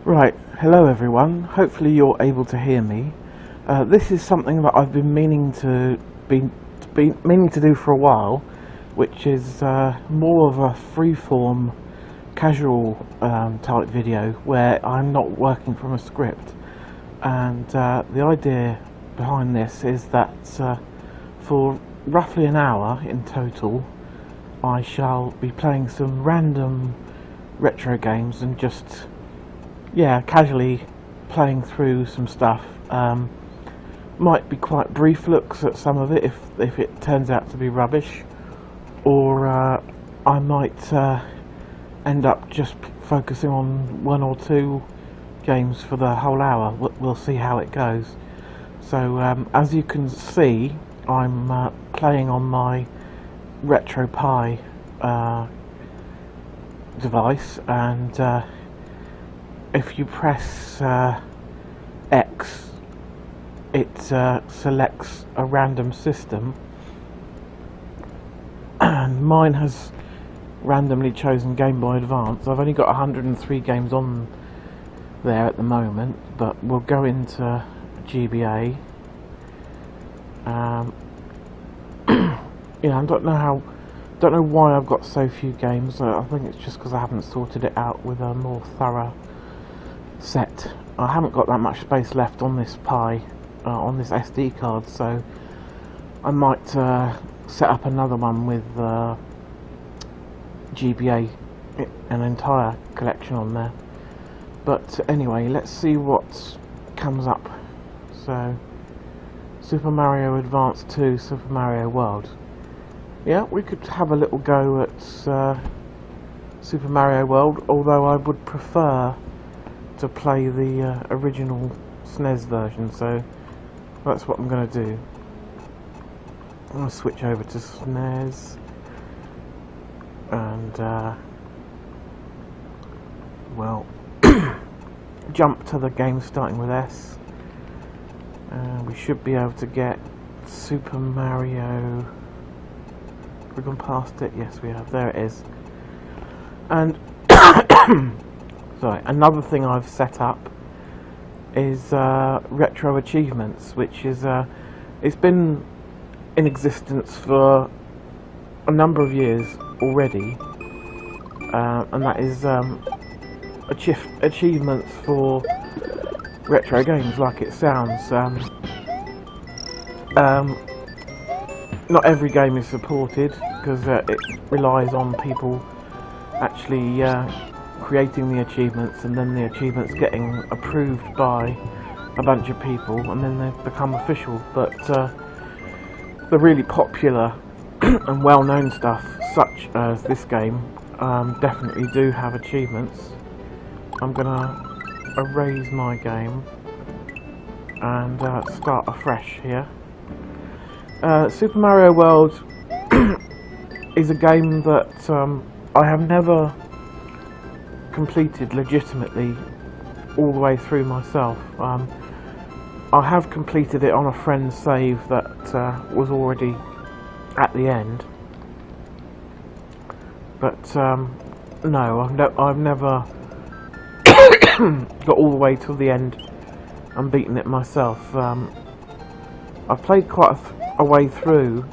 Right, hello everyone. Hopefully you're able to hear me. This is something that I've been meaning to do for a while, which is more of a freeform, casual type video where I'm not working from a script. And the idea behind this is that for roughly an hour in total, I shall be playing some random retro games and just casually playing through some stuff. Might be quite brief looks at some of it if it turns out to be rubbish, or I might end up just focusing on one or two games for the whole hour. We'll see how it goes. So as you can see, I'm playing on my RetroPie device, and if you press X, it selects a random system, and mine has randomly chosen Game Boy Advance. I've only got 103 games on there at the moment, but we'll go into GBA. I don't know why I've got so few games. I think it's just because I haven't sorted it out with a more thorough set. I haven't got that much space left on this Pi, on this SD card, so I might set up another one with GBA, an entire collection on there. But anyway, let's see what comes up. So, Super Mario Advance 2, Super Mario World. Yeah, we could have a little go at Super Mario World, although I would prefer to play the original SNES version, so that's what I'm going to do. I'm going to switch over to SNES, and well, jump to the game starting with S. We should be able to get Super Mario. We've gone past it. Yes, we have. There it is. And sorry, another thing I've set up is Retro Achievements, which is it's been in existence for a number of years already, and that is achievements for retro games, like it sounds. Not every game is supported because it relies on people actually creating the achievements, and then the achievements getting approved by a bunch of people, and then they become official. But the really popular and well-known stuff, such as this game, definitely do have achievements. I'm gonna erase my game and start afresh here. Super Mario World is a game that I have never completed legitimately all the way through myself. I have completed it on a friend's save that was already at the end, but no, I've never got all the way till the end and beaten it myself. I've played quite a way through,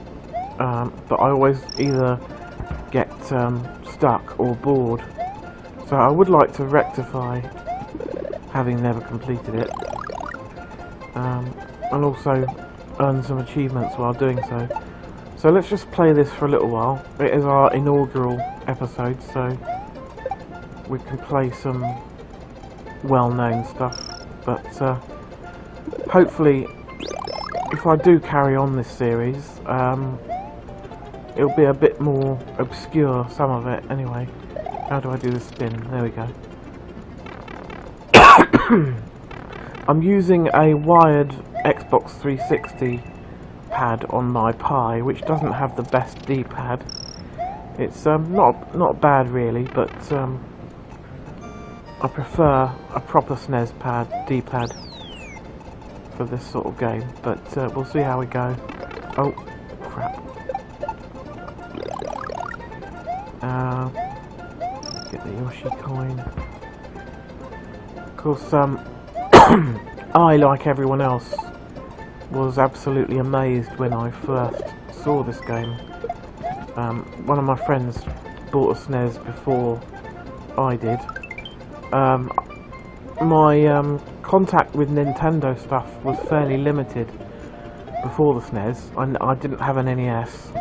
but I always either get stuck or bored. So I would like to rectify having never completed it, and also earn some achievements while doing so. So let's just play this for a little while. It is our inaugural episode, so we can play some well-known stuff, but hopefully if I do carry on this series, it'll be a bit more obscure, some of it anyway. How do I do the spin? There we go. I'm using a wired Xbox 360 pad on my Pi, which doesn't have the best D-pad. It's not bad really, but I prefer a proper SNES pad, D-pad, for this sort of game. But we'll see how we go. Oh, crap. Get the Yoshi coin. course, I, like everyone else, was absolutely amazed when I first saw this game. One of my friends bought a SNES before I did. My contact with Nintendo stuff was fairly limited before the SNES. I didn't have an NES.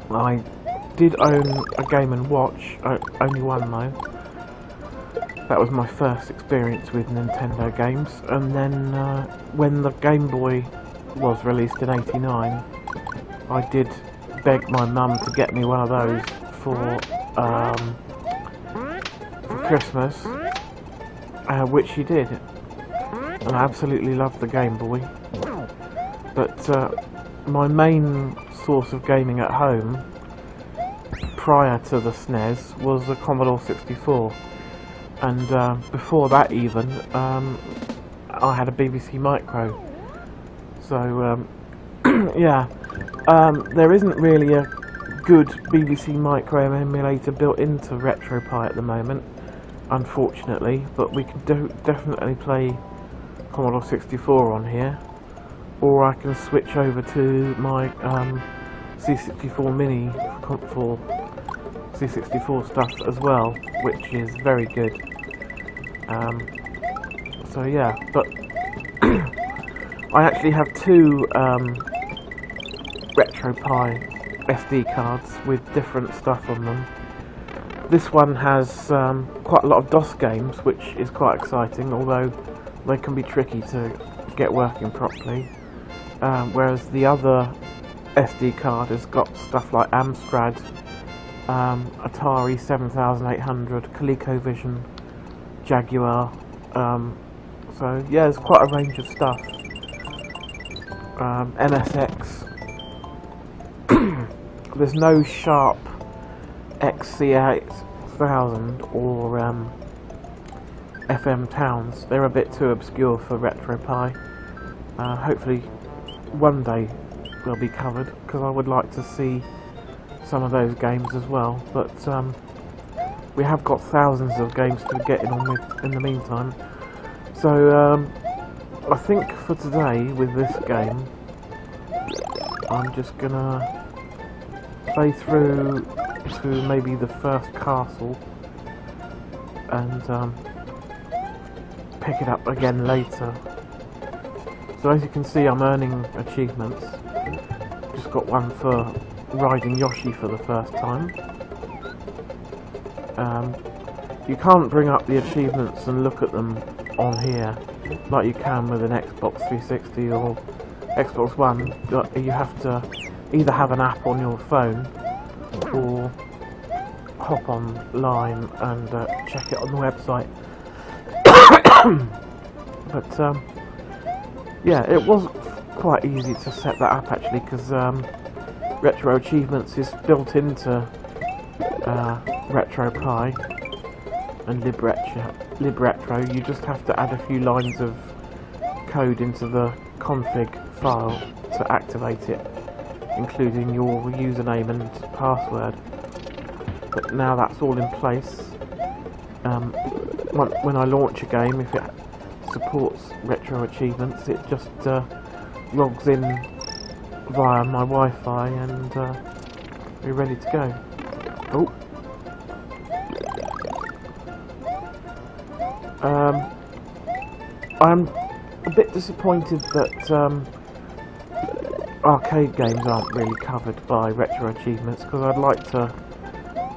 I did own a Game & Watch, only one though. That was my first experience with Nintendo games, and then when the Game Boy was released in '89, I did beg my mum to get me one of those for Christmas, which she did, and I absolutely loved the Game Boy. But my main source of gaming at home prior to the SNES was the Commodore 64. And before that even, I had a BBC Micro. So, yeah, there isn't really a good BBC Micro emulator built into RetroPie at the moment, unfortunately, but we can definitely play Commodore 64 on here, or I can switch over to my C64 Mini for C64 stuff as well, which is very good. So yeah, but I actually have two RetroPie SD cards with different stuff on them. This one has quite a lot of DOS games, which is quite exciting, although they can be tricky to get working properly. Whereas the other SD card has got stuff like Amstrad, Atari 7800, ColecoVision, Jaguar, so yeah, there's quite a range of stuff. MSX. There's no Sharp XC8000 or FM Towns. They're a bit too obscure for RetroPie. Hopefully one day they'll be covered, because I would like to see some of those games as well, but we have got thousands of games to get on with in the meantime. So I think for today with this game, I'm just gonna play through to maybe the first castle and pick it up again later. So as you can see, I'm earning achievements. Just got one for riding Yoshi for the first time. You can't bring up the achievements and look at them on here like you can with an Xbox 360 or Xbox One. You have to either have an app on your phone or hop online and check it on the website. But yeah, it was quite easy to set that up actually, because Retro Achievements is built into RetroPie and libretro. You just have to add a few lines of code into the config file to activate it, including your username and password. But now that's all in place, when I launch a game, if it supports Retro Achievements, it just logs in via my Wi-Fi and we're ready to go. Oh. I'm a bit disappointed that arcade games aren't really covered by Retro Achievements, because I'd like to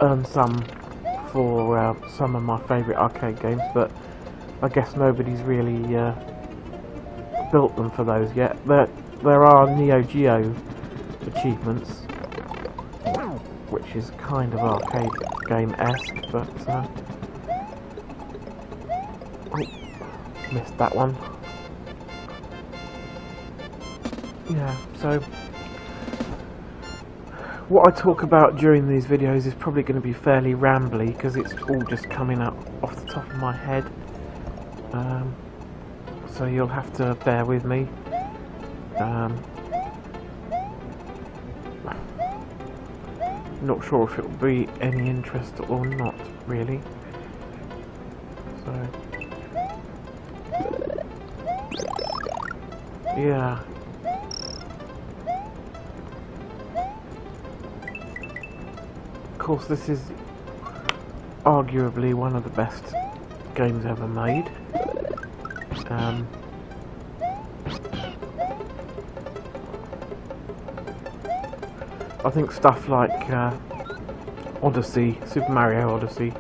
earn some for some of my favourite arcade games, but I guess nobody's really built them for those yet. There are Neo Geo achievements, which is kind of arcade game-esque, but oh, missed that one. Yeah, so what I talk about during these videos is probably going to be fairly rambly, because it's all just coming up off the top of my head. So you'll have to bear with me. Not sure if it will be any interest or not, really. So yeah. Of course, this is arguably one of the best games ever made. I think stuff like Odyssey, Super Mario Odyssey,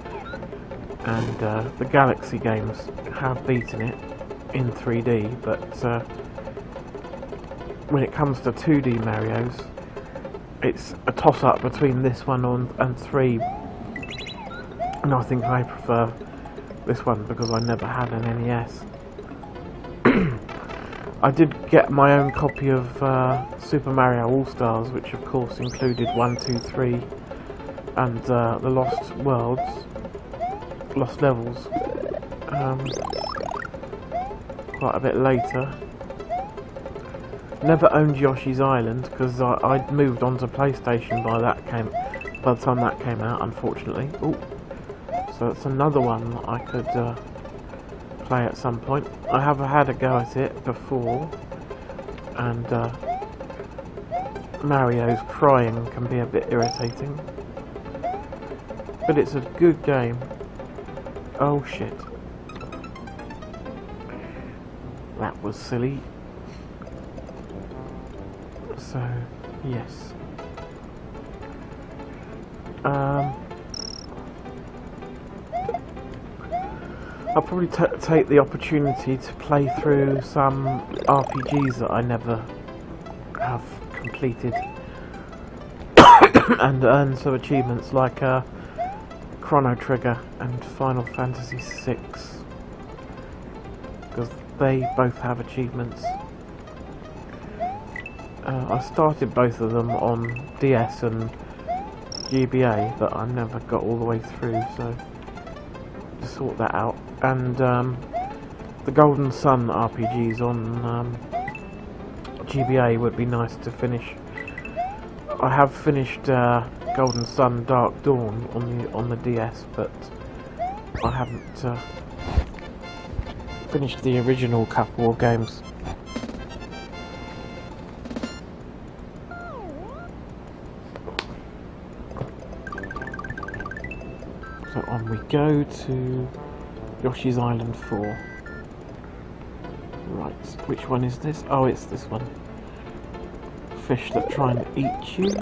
and the Galaxy games have beaten it in 3D, but when it comes to 2D Marios, it's a toss-up between this one and 3, and I think I prefer this one because I never had an NES. I did get my own copy of Super Mario All-Stars, which of course included 1, 2, 3 and the Lost Levels quite a bit later. Never owned Yoshi's Island because I'd moved on to PlayStation by the time that came out, unfortunately. Ooh. So it's another one that I could play at some point. I have had a go at it before, and Mario's crying can be a bit irritating, but it's a good game. Oh shit. That was silly. So, yes. I'll probably take the opportunity to play through some RPGs that I never have completed and earn some achievements like Chrono Trigger and Final Fantasy VI, because they both have achievements. I started both of them on DS and GBA, but I never got all the way through, so to sort that out. And the Golden Sun RPGs on GBA would be nice to finish. I have finished Golden Sun Dark Dawn on the DS, but I haven't finished the original couple of games. So on we go to Yoshi's Island 4. Right, which one is this? Oh, it's this one. Fish that try and eat you.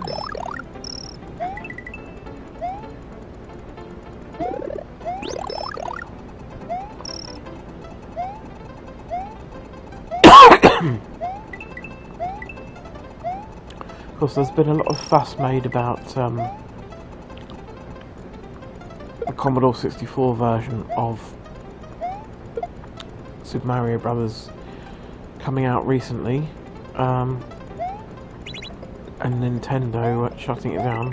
Of course, there's been a lot of fuss made about the Commodore 64 version of Super Mario Brothers coming out recently, and Nintendo shutting it down.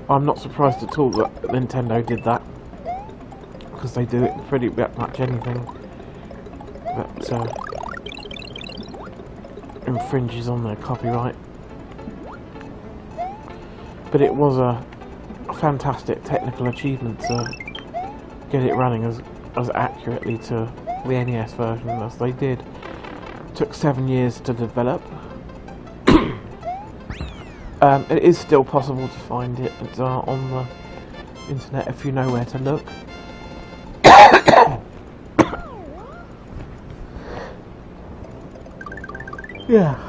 I'm not surprised at all that Nintendo did that, because they do it pretty much anything that infringes on their copyright. But it was a fantastic technical achievement to get it running as accurately to the NES version as they did. It took 7 years to develop. It is still possible to find it on the internet if you know where to look. Yeah.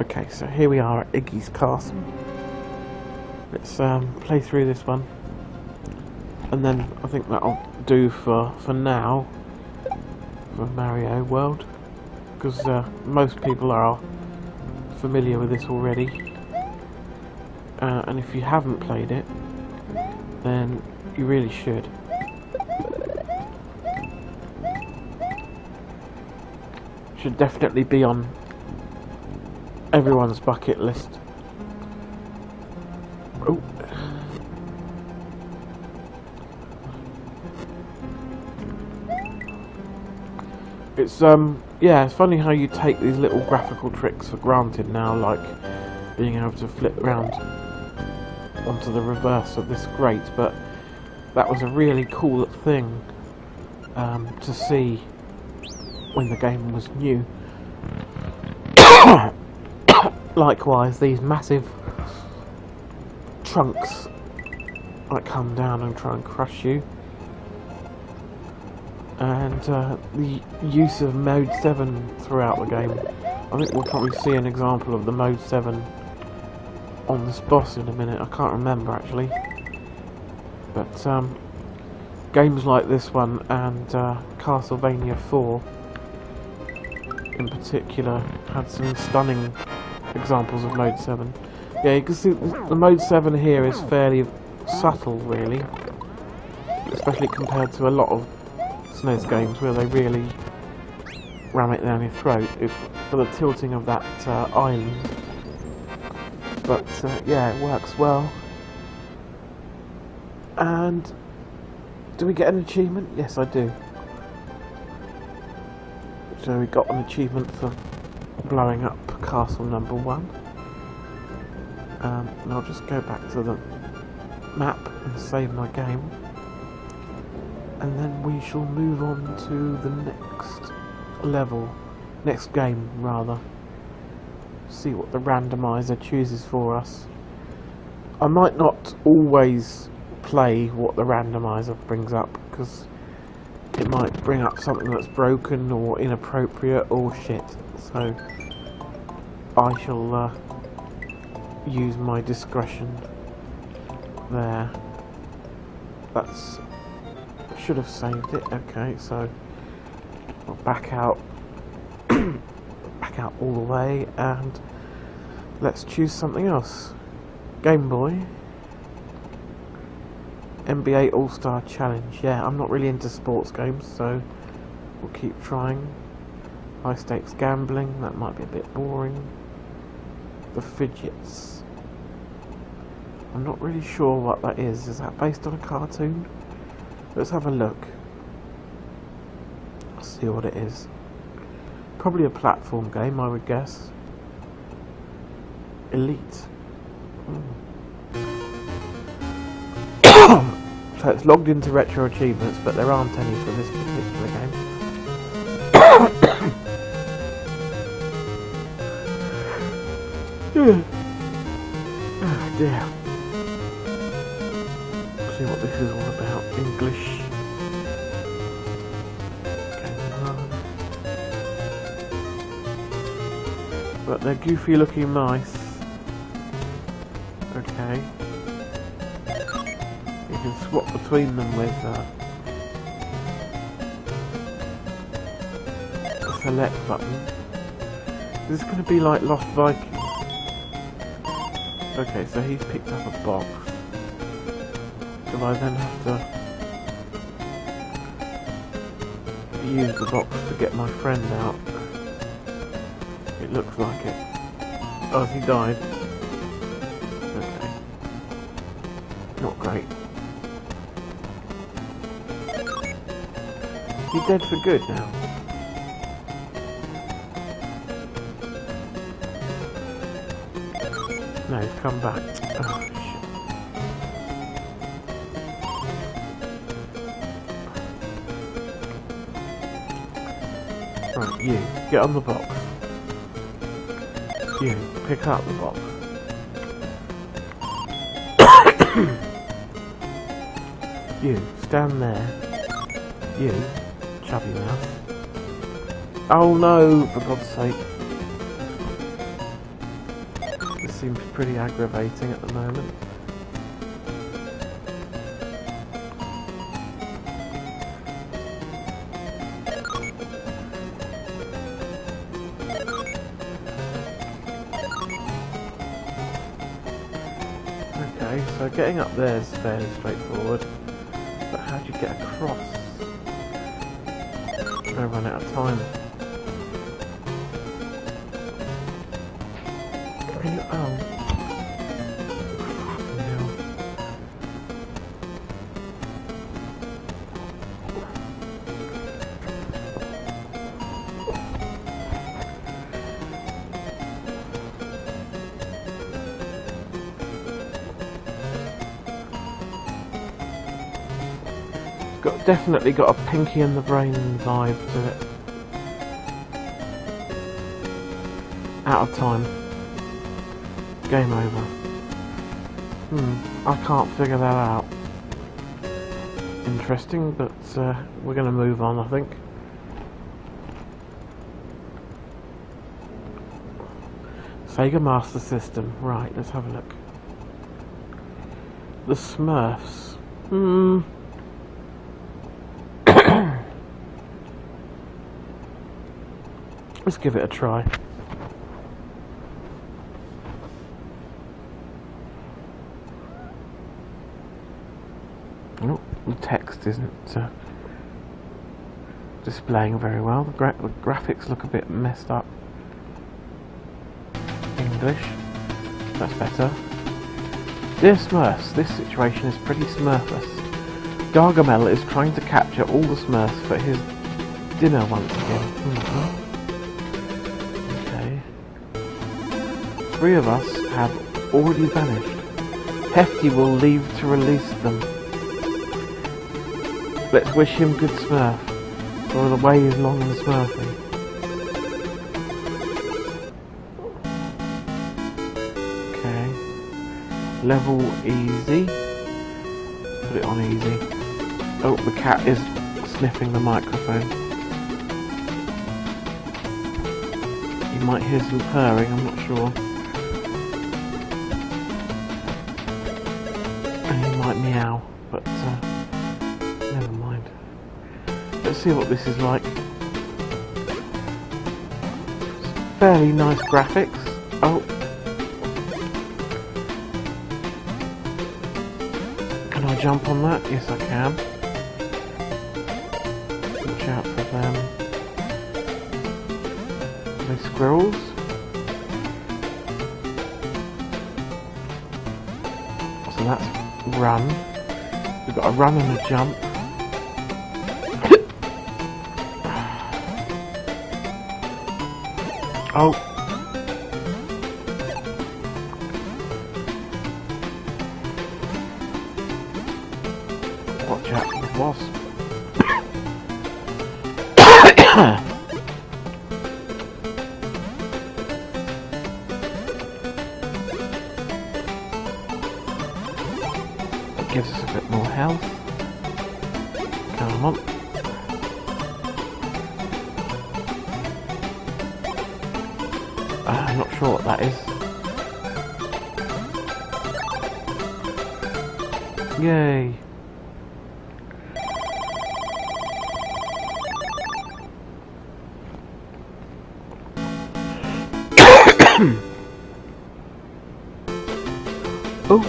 Okay, so here we are at Iggy's Castle. Let's play through this one, and then I think that'll do for now for Mario World, because most people are familiar with this already, and if you haven't played it, then you really should. Should definitely be on everyone's bucket list. Oh. It's yeah, it's funny how you take these little graphical tricks for granted now, like being able to flip round onto the reverse of this grate, but that was a really cool thing to see when the game was new. Likewise, these massive trunks that come down and try and crush you, and the use of Mode 7 throughout the game. I think we'll probably see an example of the Mode 7 on this boss in a minute. I can't remember actually, but games like this one and Castlevania 4 in particular had some stunning examples of Mode 7. Yeah, you can see the Mode 7 here is fairly subtle really, especially compared to a lot of SNES games where they really ram it down your throat for the tilting of that island. But yeah, it works well. And do we get an achievement? Yes, I do. So we got an achievement for blowing up castle number 1. And I'll just go back to the map and save my game, and then we shall move on to the next game rather. See what the randomizer chooses for us. I might not always play what the randomizer brings up, because it might bring up something that's broken or inappropriate or shit, so I shall use my discretion there. That's should have saved it. Okay, so I'll back out back out all the way, and let's choose something else. Game Boy, NBA All-Star Challenge. Yeah, I'm not really into sports games, so we'll keep trying. High stakes gambling, that might be a bit boring. The Fidgets, I'm not really sure what that is. Is that based on a cartoon? Let's have a look. See what it is. Probably a platform game, I would guess. Elite. So it's logged into retro achievements, but there aren't any for this particular game. Oh dear. See what this is all about. English. But they're goofy looking mice. Okay. You can swap between them with the select button. Is this going to be like Lost Vikings? Okay, so he's picked up a box. Do I then have to use the box to get my friend out? It looks like it. Oh, has he died? Okay. Not great. Is he dead for good now? No, he's come back. Oh, shit. Right, you, get on the box. You, pick up the box. You, stand there. You, chubby mouth. Oh no, for God's sake. This seems pretty aggravating at the moment. Okay, so getting up there is fairly straightforward, but how do you get across? I'm going to run out of time. Can you? Oh. Definitely got a Pinky and the Brain vibe to it. Out of time. Game over. I can't figure that out. Interesting, but we're going to move on, I think. Sega Master System. Right, let's have a look. The Smurfs. Let's give it a try. Oh, the text isn't displaying very well. The graphics look a bit messed up. English. That's better. Dear Smurfs, this situation is pretty Smurfless. Gargamel is trying to capture all the Smurfs for his dinner once again. Okay. 3 of us have already vanished. Hefty will leave to release them. Let's wish him good Smurf, for the way is long and smurfy. Okay. Level easy. Put it on easy. Oh, the cat is sniffing the microphone. You might hear some purring, I'm not sure. And he might meow, but never mind. Let's see what this is like. Fairly nice graphics. Oh. Can I jump on that? Yes, I can. Watch out for them. Are they squirrels? So that's run. We've got a run and a jump. Oh. Watch out for the wasp. That gives us a bit more health. Come on. I'm not sure what that is. Yay! Oh!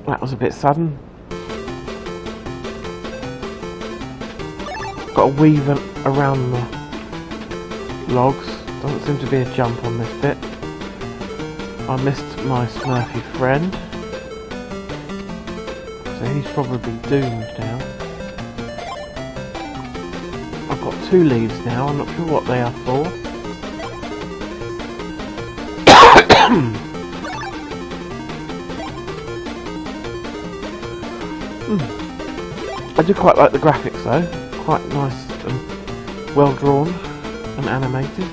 That was a bit sudden. Got to weave around the logs. Doesn't seem to be a jump on this bit. I missed my Smurfy friend, so he's probably doomed now. I've got 2 leaves now, I'm not sure what they are for. I do quite like the graphics though, quite nice and well drawn and animated.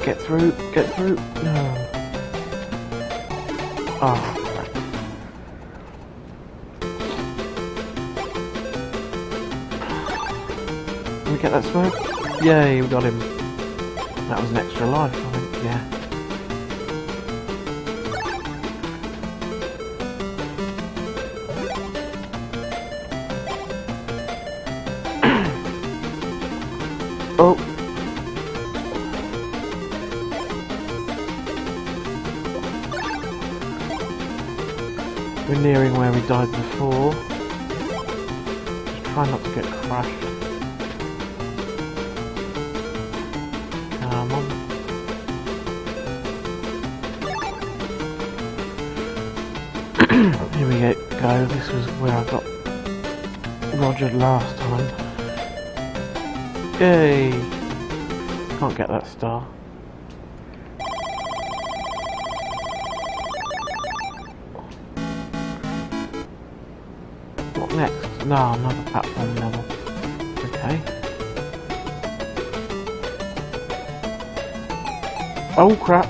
Get through, get through. No. Oh, crap. Did we get that smoke? Yay, we got him. That was an extra life, I think, yeah. Oh. We're nearing where we died before. Just try not to get crushed. Come on. Here we go. This was where I got rogered last time. Yay! Can't get that star. next? No, another platform level. Okay. Oh crap!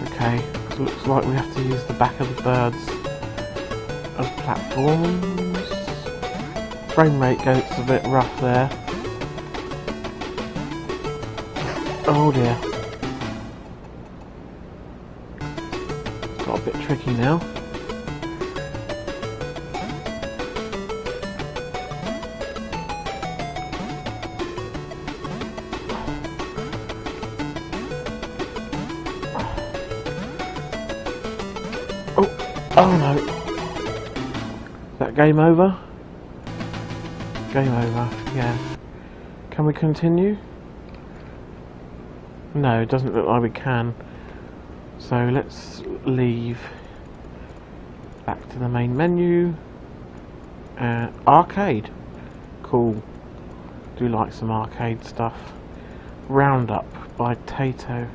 Okay, so looks like we have to use the back of the birds as platforms. Frame rate goes a bit rough there. Oh dear. Got a bit tricky now. Oh no. Is that game over? Game over, yeah. Can we continue? No, it doesn't look like we can. So let's leave. Back to the main menu. Arcade. Cool. Do like some arcade stuff. Roundup by Tato.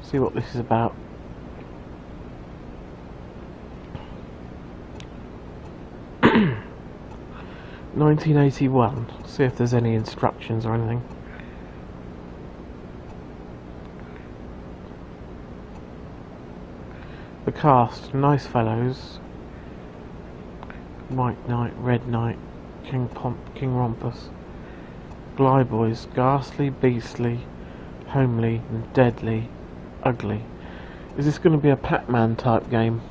See what this is about. (1981). See if there's any instructions or anything. The cast: Nice Fellows, White Knight, Red Knight, King Rompus, Gly Boys, Ghastly, Beastly, Homely, and Deadly, Ugly. Is this going to be a Pac-Man type game?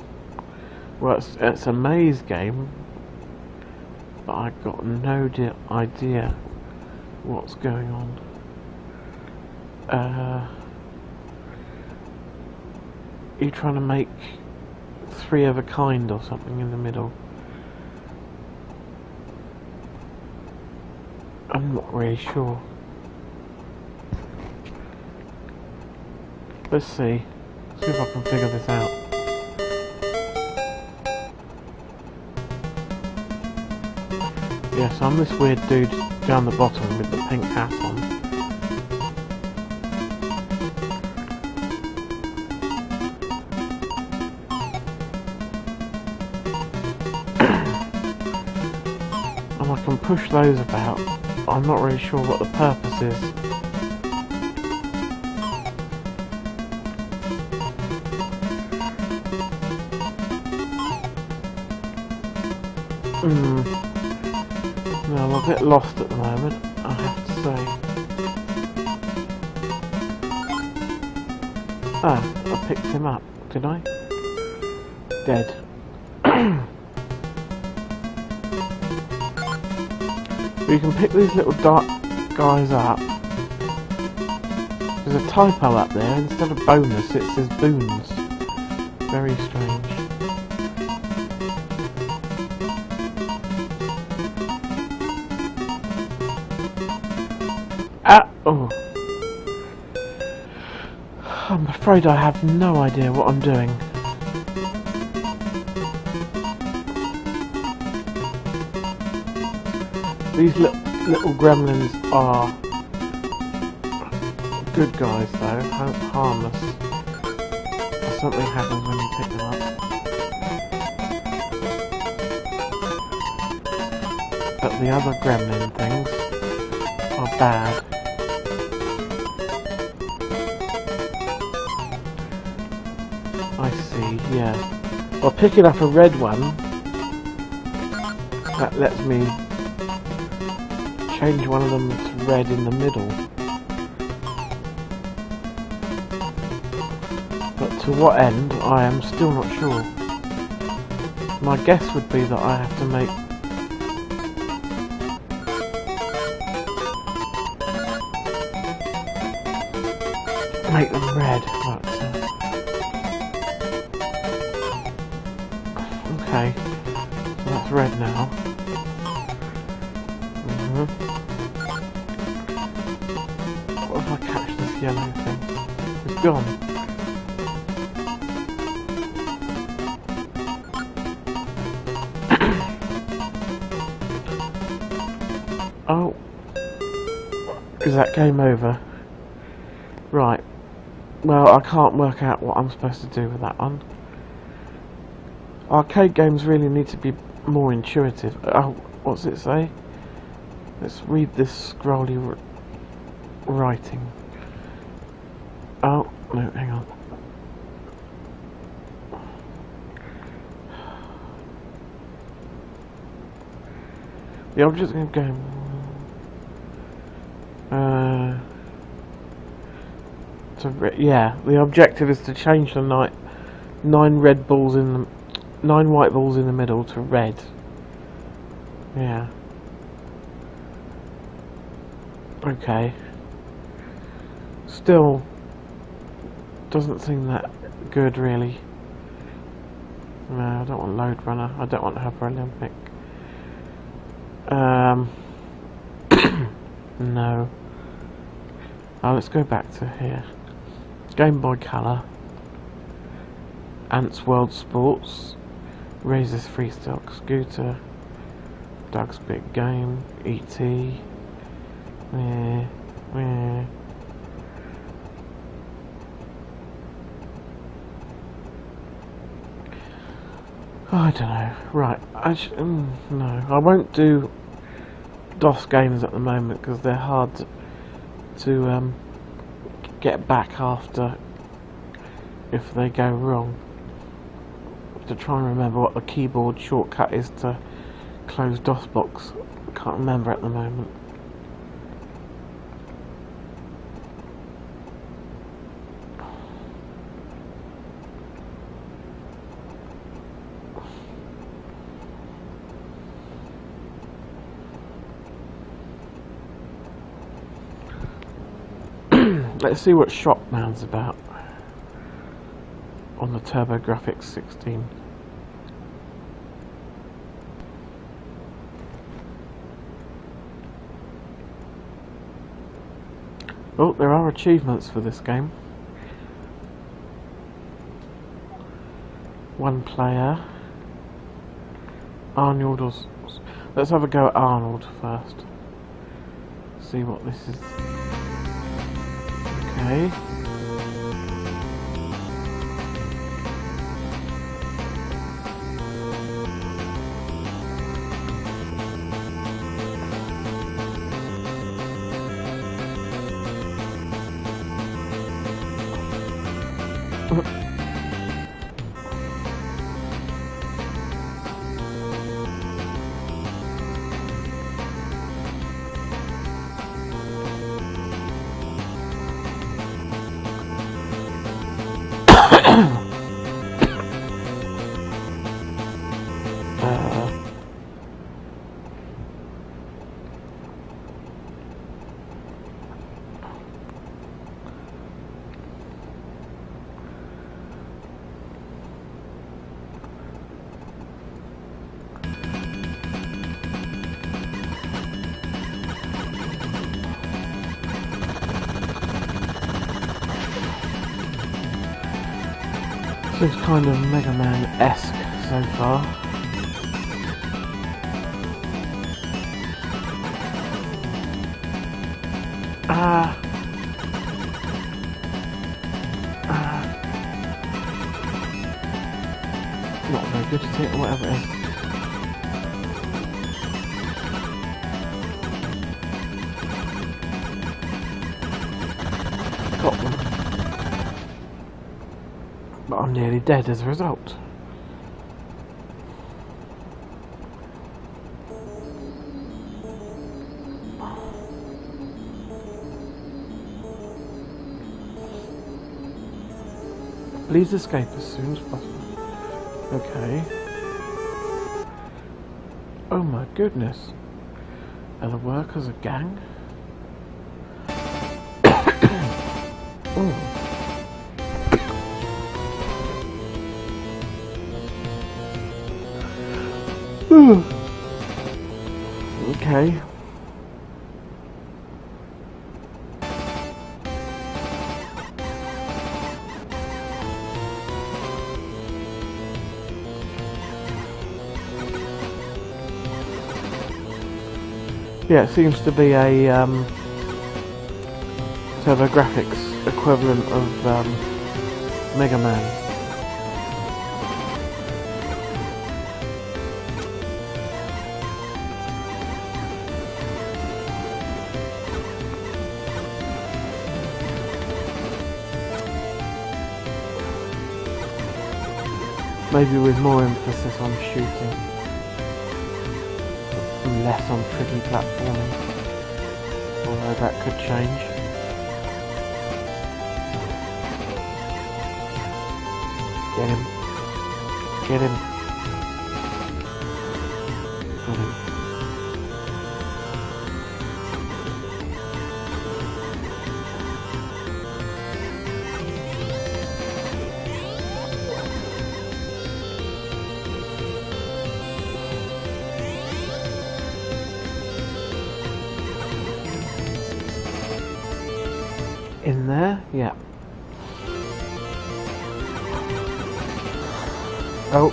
Well, it's a maze game, but I've got no idea what's going on. Are you trying to make 3 of a kind or something in the middle? I'm not really sure. Let's see. See if I can figure this out. Yes, I'm this weird dude down the bottom with the pink hat on. And I can push those about. I'm not really sure what the purpose is. No, I'm a bit lost at the moment, I have to say. Ah, I picked him up, did I? Dead. You can pick these little dark guys up. There's a typo up there, instead of bonus it says boons. Very strange. Oh. I'm afraid I have no idea what I'm doing. These little gremlins are good guys though, harmless. Something happens when you pick them up. But the other gremlin things are bad. I see, yeah. Well, picking up a red one, that lets me change one of them to red in the middle. But to what end, I am still not sure. My guess would be that I have to make them red. Right, okay, so that's red now. What if I catch this yellow thing? It's gone. Oh. Is that game over? Right. Well, I can't work out what I'm supposed to do with that one. Arcade games really need to be more intuitive. Oh, what's it say? Let's read this scrolly writing. Oh, no, hang on. The object of the game. Yeah, the objective is to change the nine white balls in the middle to red. Yeah. Okay. Still doesn't seem that good, really. No, I don't want Load Runner. I don't want Hyper Olympic. No. Oh, let's go back to here. Game Boy Color. Ants World Sports. Razor's Freestyle Scooter. Doug's Big Game. E.T. I don't know. Right. No, I won't do DOS games at the moment because they're hard to get back after if they go wrong. To try and remember what the keyboard shortcut is to close DOSBox. I can't remember at the moment. Let's see what Shockman's about on the TurboGrafx 16. Oh, there are achievements for this game. One player. Arnold or... Let's have a go at Arnold first. See what this is. Okay. Seems kind of Mega Man-esque so far. Not very good at it, or whatever it is. Got them. But I'm nearly dead as a result. Please escape as soon as possible. Okay. Oh my goodness. Are the workers a gang? Oh. Okay. Yeah, it seems to be a TurboGrafx equivalent of Mega Man. Maybe with more emphasis on shooting and less on tricky platforming, although that could change. Get him. Get him. Got him. In there? Yeah. Oh.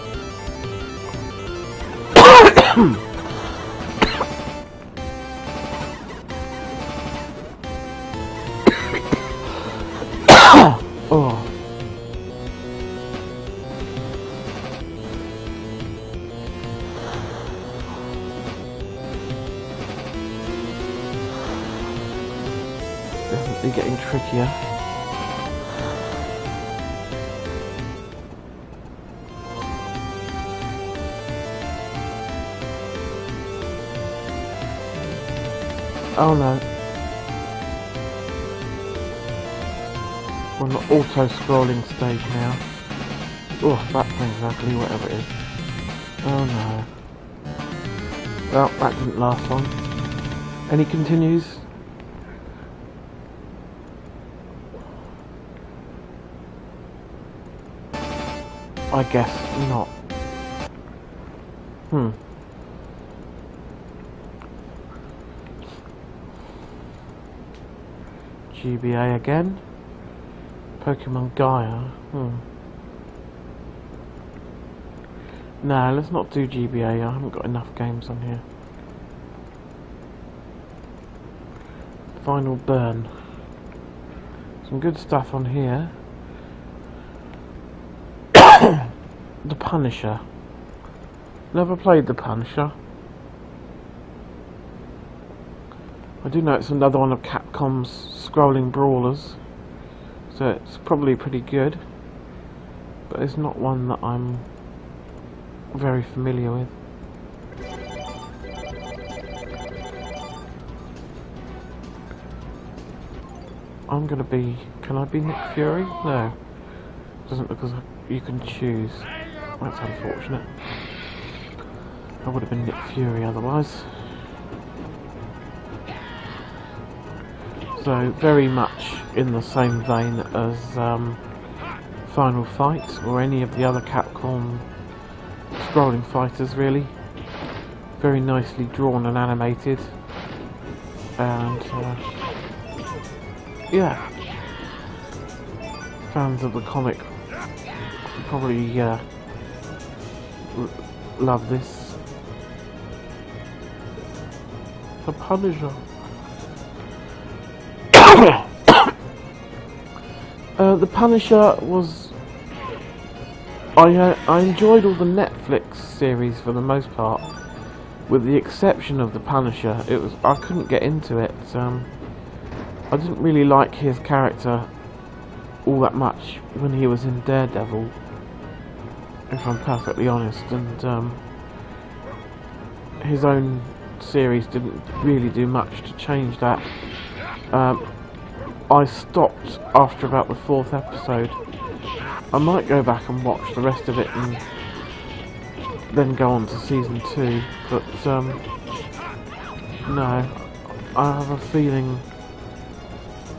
Oh. Definitely getting trickier. Oh no. We're on the auto-scrolling stage now. Oh, that thing's ugly, whatever it is. Oh no. Well, that didn't last long. Any continues? I guess not. GBA again. Pokemon Gaia. No, let's not do GBA. I haven't got enough games on here. Final Burn. Some good stuff on here. The Punisher. Never played The Punisher. I do know it's another one of Capcom's scrolling brawlers, so it's probably pretty good, but it's not one that I'm very familiar with. I'm gonna be... Can I be Nick Fury? No. Doesn't look as you can choose. That's unfortunate. I would have been Nick Fury otherwise. So, very much in the same vein as Final Fight or any of the other Capcom scrolling fighters, really. Very nicely drawn and animated. And, yeah. Fans of the comic probably love this. The Punisher. The Punisher was... I enjoyed all the Netflix series for the most part, with the exception of the Punisher. I couldn't get into it. I didn't really like his character all that much when he was in Daredevil, if I'm perfectly honest, and his own series didn't really do much to change that. I stopped after about the 4th episode. I might go back and watch the rest of it and then go on to season 2, but no, I have a feeling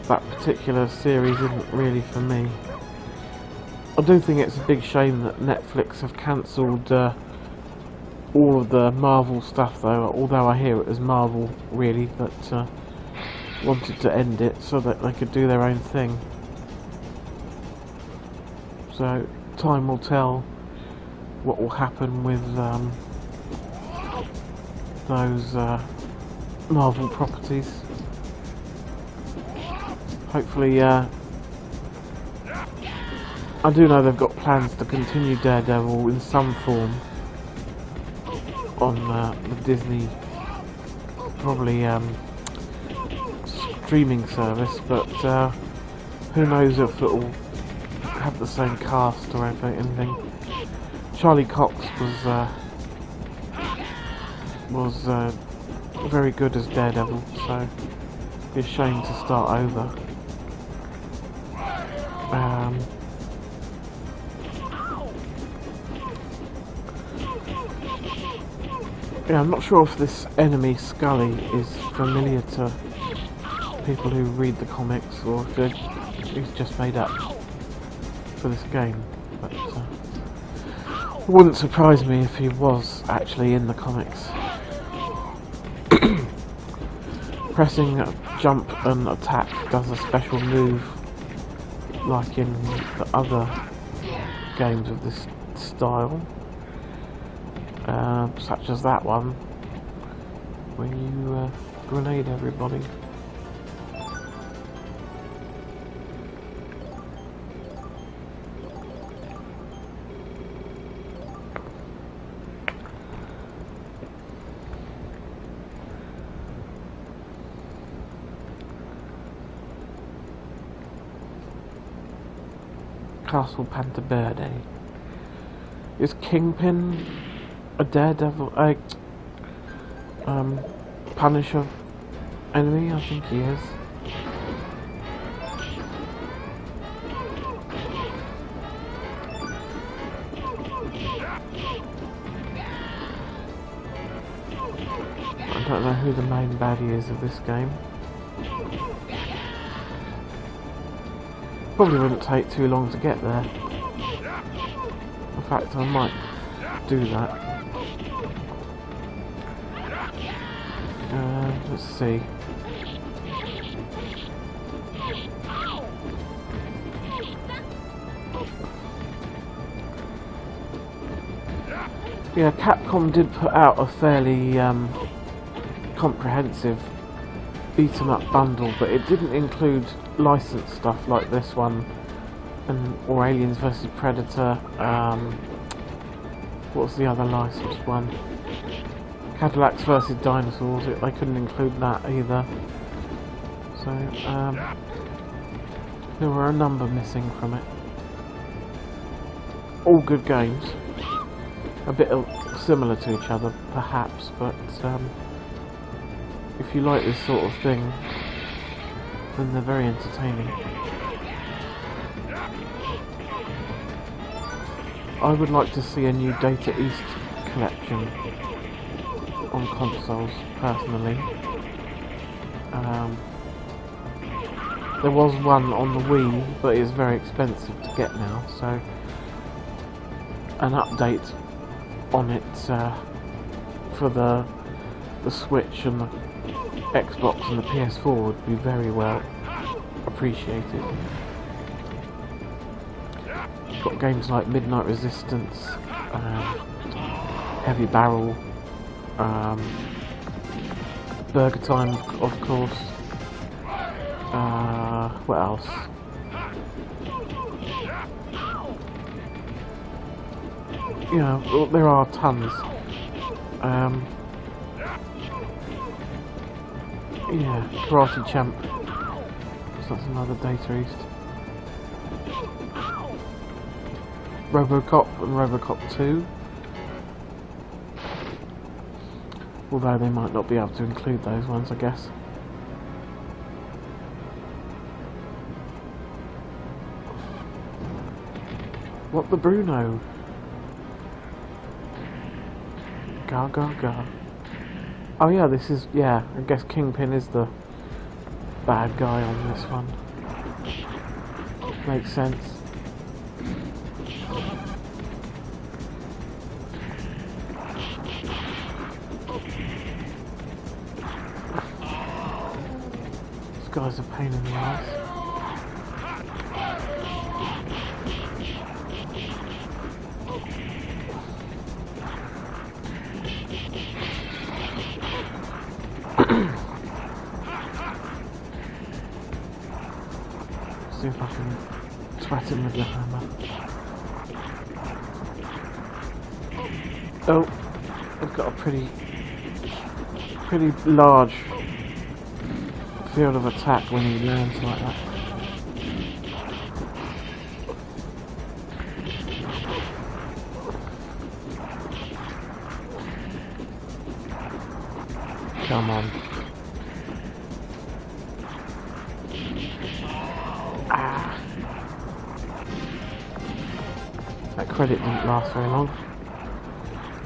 that particular series isn't really for me. I do think it's a big shame that Netflix have cancelled all of the Marvel stuff, though, although I hear it was Marvel really that wanted to end it so that they could do their own thing. So time will tell what will happen with those Marvel properties. hopefully, I do know they've got plans to continue Daredevil in some form on the Disney, probably streaming service, but who knows if it'll have the same cast or anything. Charlie Cox was very good as Daredevil, so it'd be a shame to start over. Yeah, I'm not sure if this enemy Scully is familiar to people who read the comics, or if he's just made up for this game, but it wouldn't surprise me if he was actually in the comics. Pressing jump and attack does a special move like in the other games of this style, such as that one where you grenade everybody. Castle Pantaverde. Is Kingpin a Daredevil, Punisher enemy? I think he is. I don't know who the main baddie is of this game. Probably wouldn't take too long to get there. In fact, I might do that. Let's see. Yeah, Capcom did put out a fairly comprehensive beat-em-up bundle, but it didn't include licensed stuff like this one, or Aliens vs Predator. What's the other licensed one? Cadillacs vs Dinosaurs. They couldn't include that either. So there were a number missing from it. All good games. A bit similar to each other, perhaps, but if you like this sort of thing, then they're very entertaining. I would like to see a new Data East collection on consoles, personally. There was one on the Wii, but it's very expensive to get now, so an update on it for the Switch and the Xbox and the PS4 would be very well appreciated. Got games like Midnight Resistance, Heavy Barrel, Burger Time, of course. What else? You know, there are tons. Yeah, Karate Champ. So that's another Data East. Robocop and Robocop 2. Although they might not be able to include those ones, I guess. What the Bruno? Ga ga ga. Oh yeah, this is, yeah, I guess Kingpin is the bad guy on this one. Makes sense. This guy's a pain in the ass. There's the hammer. Oh, I've got a pretty large field of attack when he lands like that. Come on. Ah. That credit didn't last very long.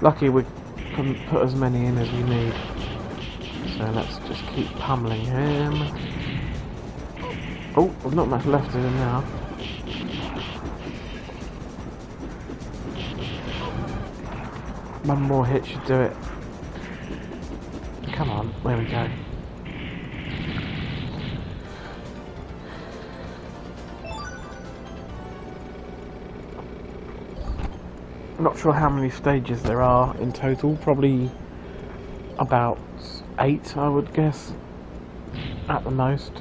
Lucky we couldn't put as many in as we need. So let's just keep pummeling him. Oh, there's not much left of him now. One more hit should do it. Come on, there we go. I'm not sure how many stages there are in total, probably about 8 I would guess, at the most.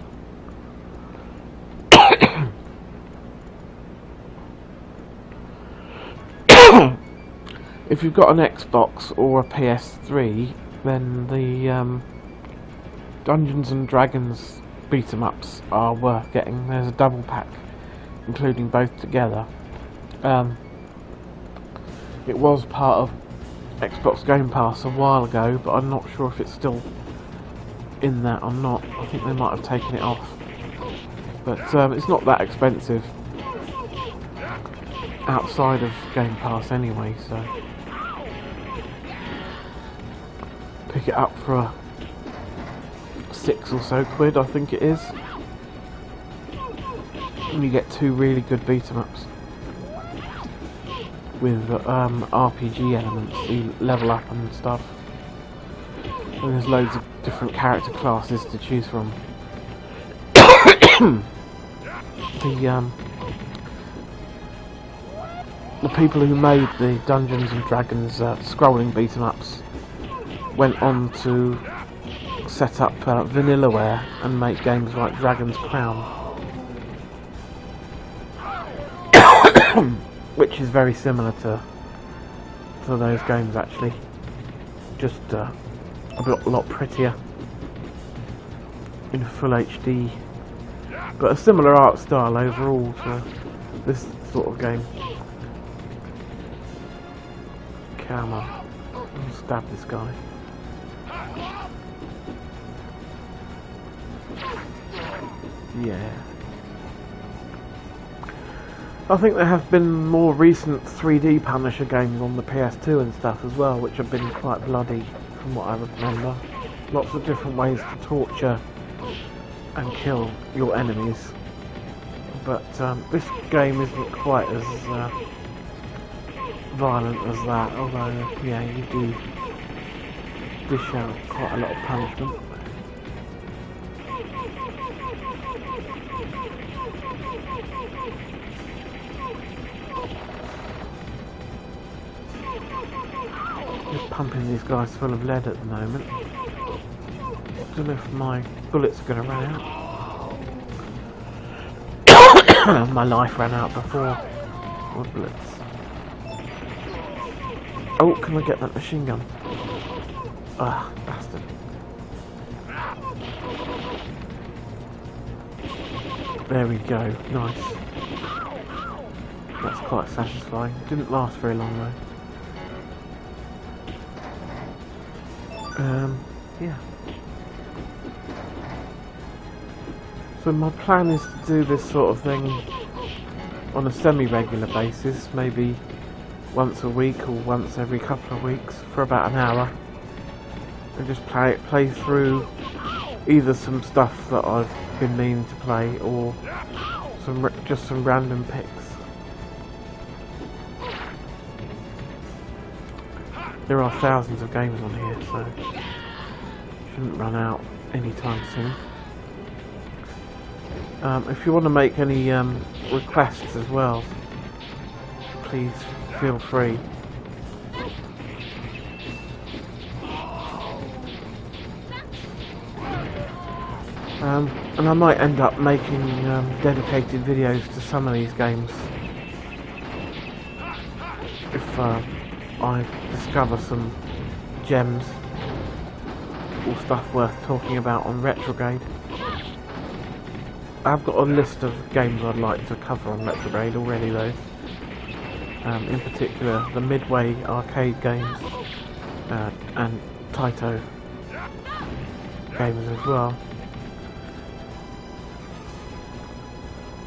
If you've got an Xbox or a PS3, then the Dungeons and Dragons beat-em-ups are worth getting. There's a double pack including both together. It was part of Xbox Game Pass a while ago, but I'm not sure if it's still in that or not. I think they might have taken it off. But it's not that expensive outside of Game Pass anyway, so pick it up for £6 or so, I think it is. And you get 2 really good beat-em-ups with RPG elements, you level up and stuff. And there's loads of different character classes to choose from. The people who made the Dungeons and Dragons scrolling beat-em-ups went on to set up Vanillaware and make games like Dragon's Crown, which is very similar to those games actually, just a lot prettier in full HD, but a similar art style overall to this sort of game. Come on, I'll stab this guy. Yeah. I think there have been more recent 3D Punisher games on the PS2 and stuff as well, which have been quite bloody from what I remember. Lots of different ways to torture and kill your enemies. But this game isn't quite as violent as that, although yeah, you do dish out quite a lot of punishment. Just pumping these guys full of lead at the moment. Don't know if my bullets are going to run out. My life ran out before my bullets. Oh, can I get that machine gun? Ah, bastard. There we go, nice. That's quite satisfying. Didn't last very long though. Yeah. So my plan is to do this sort of thing on a semi-regular basis, maybe once a week or once every couple of weeks for about an hour, and just play through either some stuff that I've been meaning to play or just some random picks. There are thousands of games on here, so shouldn't run out anytime soon. If you want to make any requests as well, please feel free. And I might end up making dedicated videos to some of these games if I discover some gems or stuff worth talking about on Retrograde. I've got a list of games I'd like to cover on Retrograde already though. In particular the Midway arcade games and Taito games as well.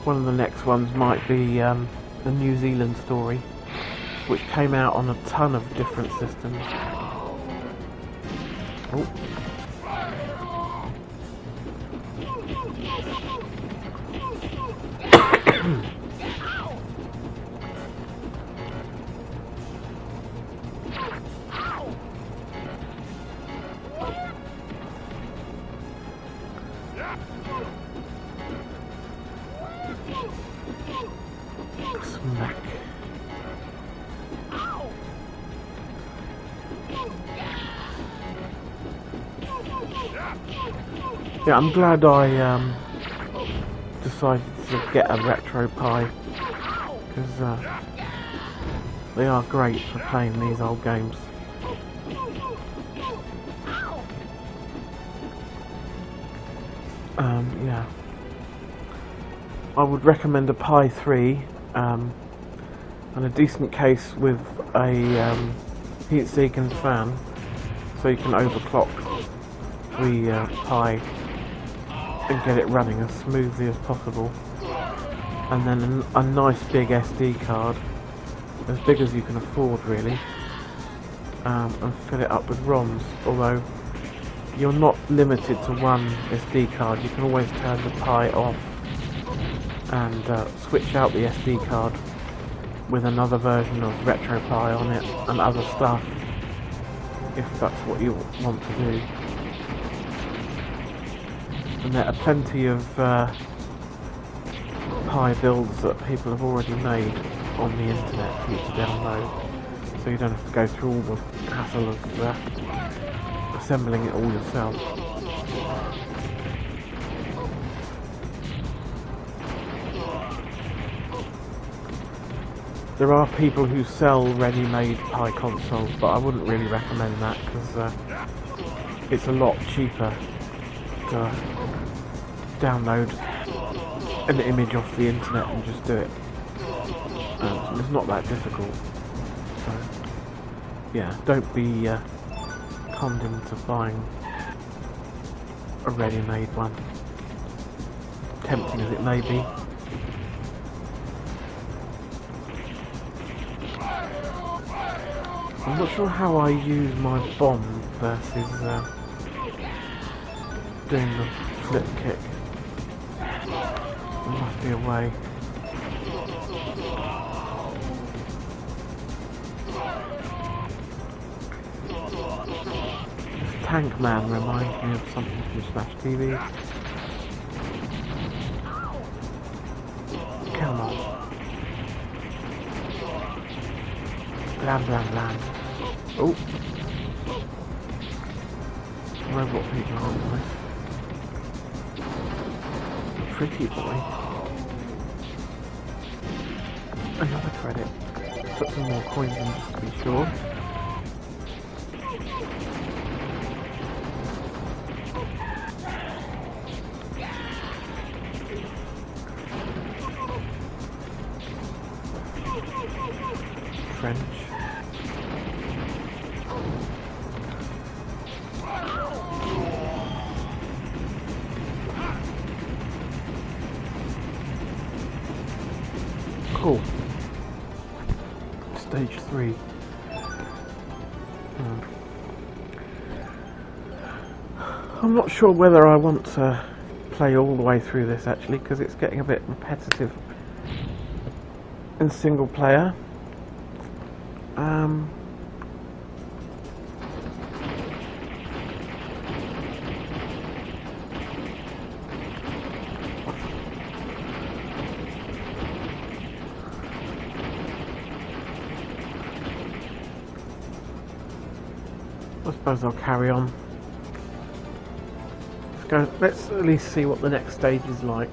One of the next ones might be the New Zealand story, which came out on a ton of different systems. Oh. Smack. Yeah, I'm glad I decided to get a Retro Pi, because they are great for playing these old games. Yeah, I would recommend a Pi 3 and a decent case with a heatsink and fan, so you can overclock the Pi and get it running as smoothly as possible. And then a nice big SD card, as big as you can afford really, and fill it up with ROMs, although you're not limited to one SD card. You can always turn the Pi off and switch out the SD card with another version of RetroPie on it and other stuff, if that's what you want to do. And there are plenty of Pi builds that people have already made on the internet for you to download, so you don't have to go through all the hassle of assembling it all yourself. There are people who sell ready-made Pi consoles, but I wouldn't really recommend that because it's a lot cheaper to download an image off the internet and just do it. It's not that difficult. So, yeah, don't be conned into buying a ready-made one, tempting as it may be. I'm not sure how I use my bomb versus doing the flip kick. There must be a way. This Tank Man reminds me of something from Smash TV. Come on. Blam blam blam. Oh. Robot people aren't nice. Pretty boy. Another credit. Put some more coins in just to be sure. French. Cool. Stage 3. I'm not sure whether I want to play all the way through this actually, because it's getting a bit repetitive in single player. I suppose I'll carry on. let's at least see what the next stage is like,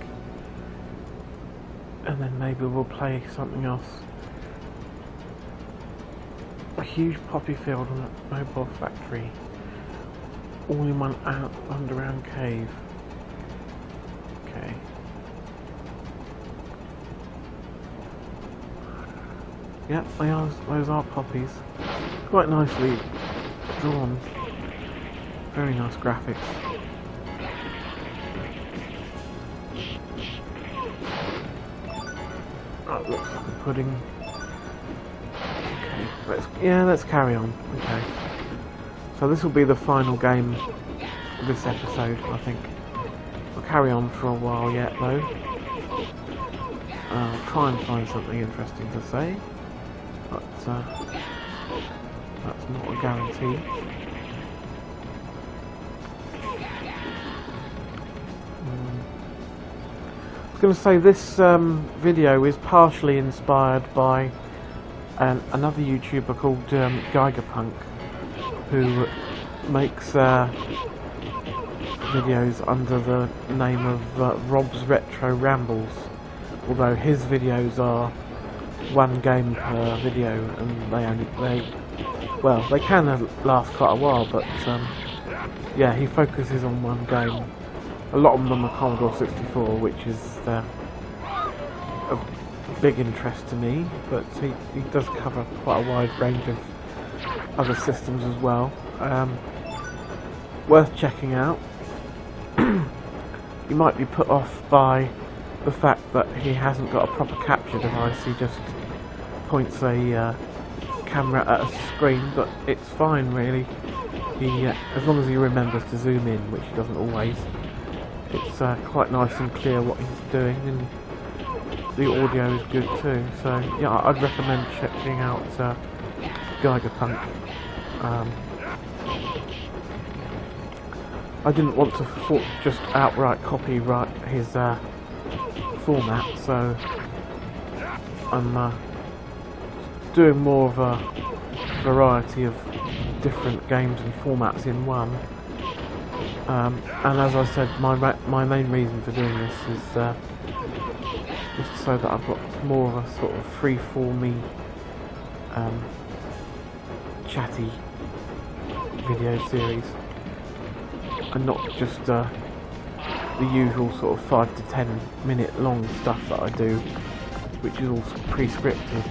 and then maybe we'll play something else. A huge poppy field on a mobile factory, all in one underground cave. Okay. Yep, those are poppies. Quite nicely drawn. Very nice graphics. That looks like a pudding. Okay, let's carry on. Okay. So this will be the final game of this episode, I think. I'll carry on for a while yet, though. I'll try and find something interesting to say, but that's not a guarantee. I was going to say this video is partially inspired by another YouTuber called Geigerpunk, who makes videos under the name of Rob's Retro Rambles, although his videos are one game per video, and they can last quite a while, but yeah, he focuses on one game. A lot of them are Commodore 64, which is of big interest to me, but he does cover quite a wide range of other systems as well. Worth checking out. You might be put off by the fact that he hasn't got a proper capture device. He just points a camera at a screen, but it's fine really. As long as he remembers to zoom in, which he doesn't always. It's quite nice and clear what he's doing, and the audio is good too. So yeah, I'd recommend checking out Geigerpunk. I didn't want to just outright copyright his format, so I'm doing more of a variety of different games and formats in one. And as I said, my main reason for doing this is just so that I've got more of a sort of free-formy, chatty video series, and not just the usual sort of 5 to 10 minute long stuff that I do, which is all pre-scripted.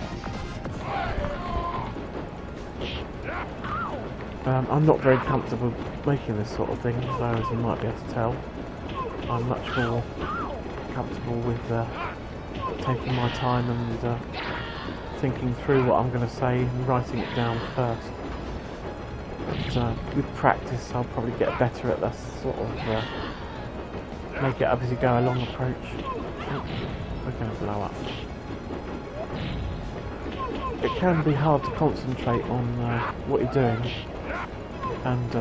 I'm not very comfortable making this sort of thing, so as you might be able to tell, I'm much more comfortable with taking my time and thinking through what I'm going to say and writing it down first. But with practice I'll probably get better at this sort of make it up as you go along approach. We're going to blow up. It can be hard to concentrate on what you're doing and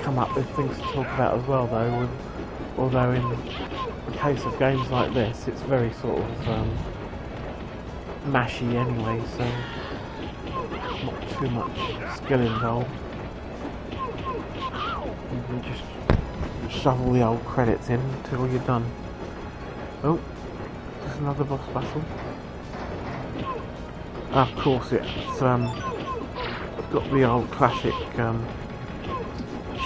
come up with things to talk about as well, though. Although in the case of games like this, it's very sort of mashy anyway, so not too much skill involved. You can just shovel the old credits in until you're done. Oh, just another boss battle. Of course, it's got the old classic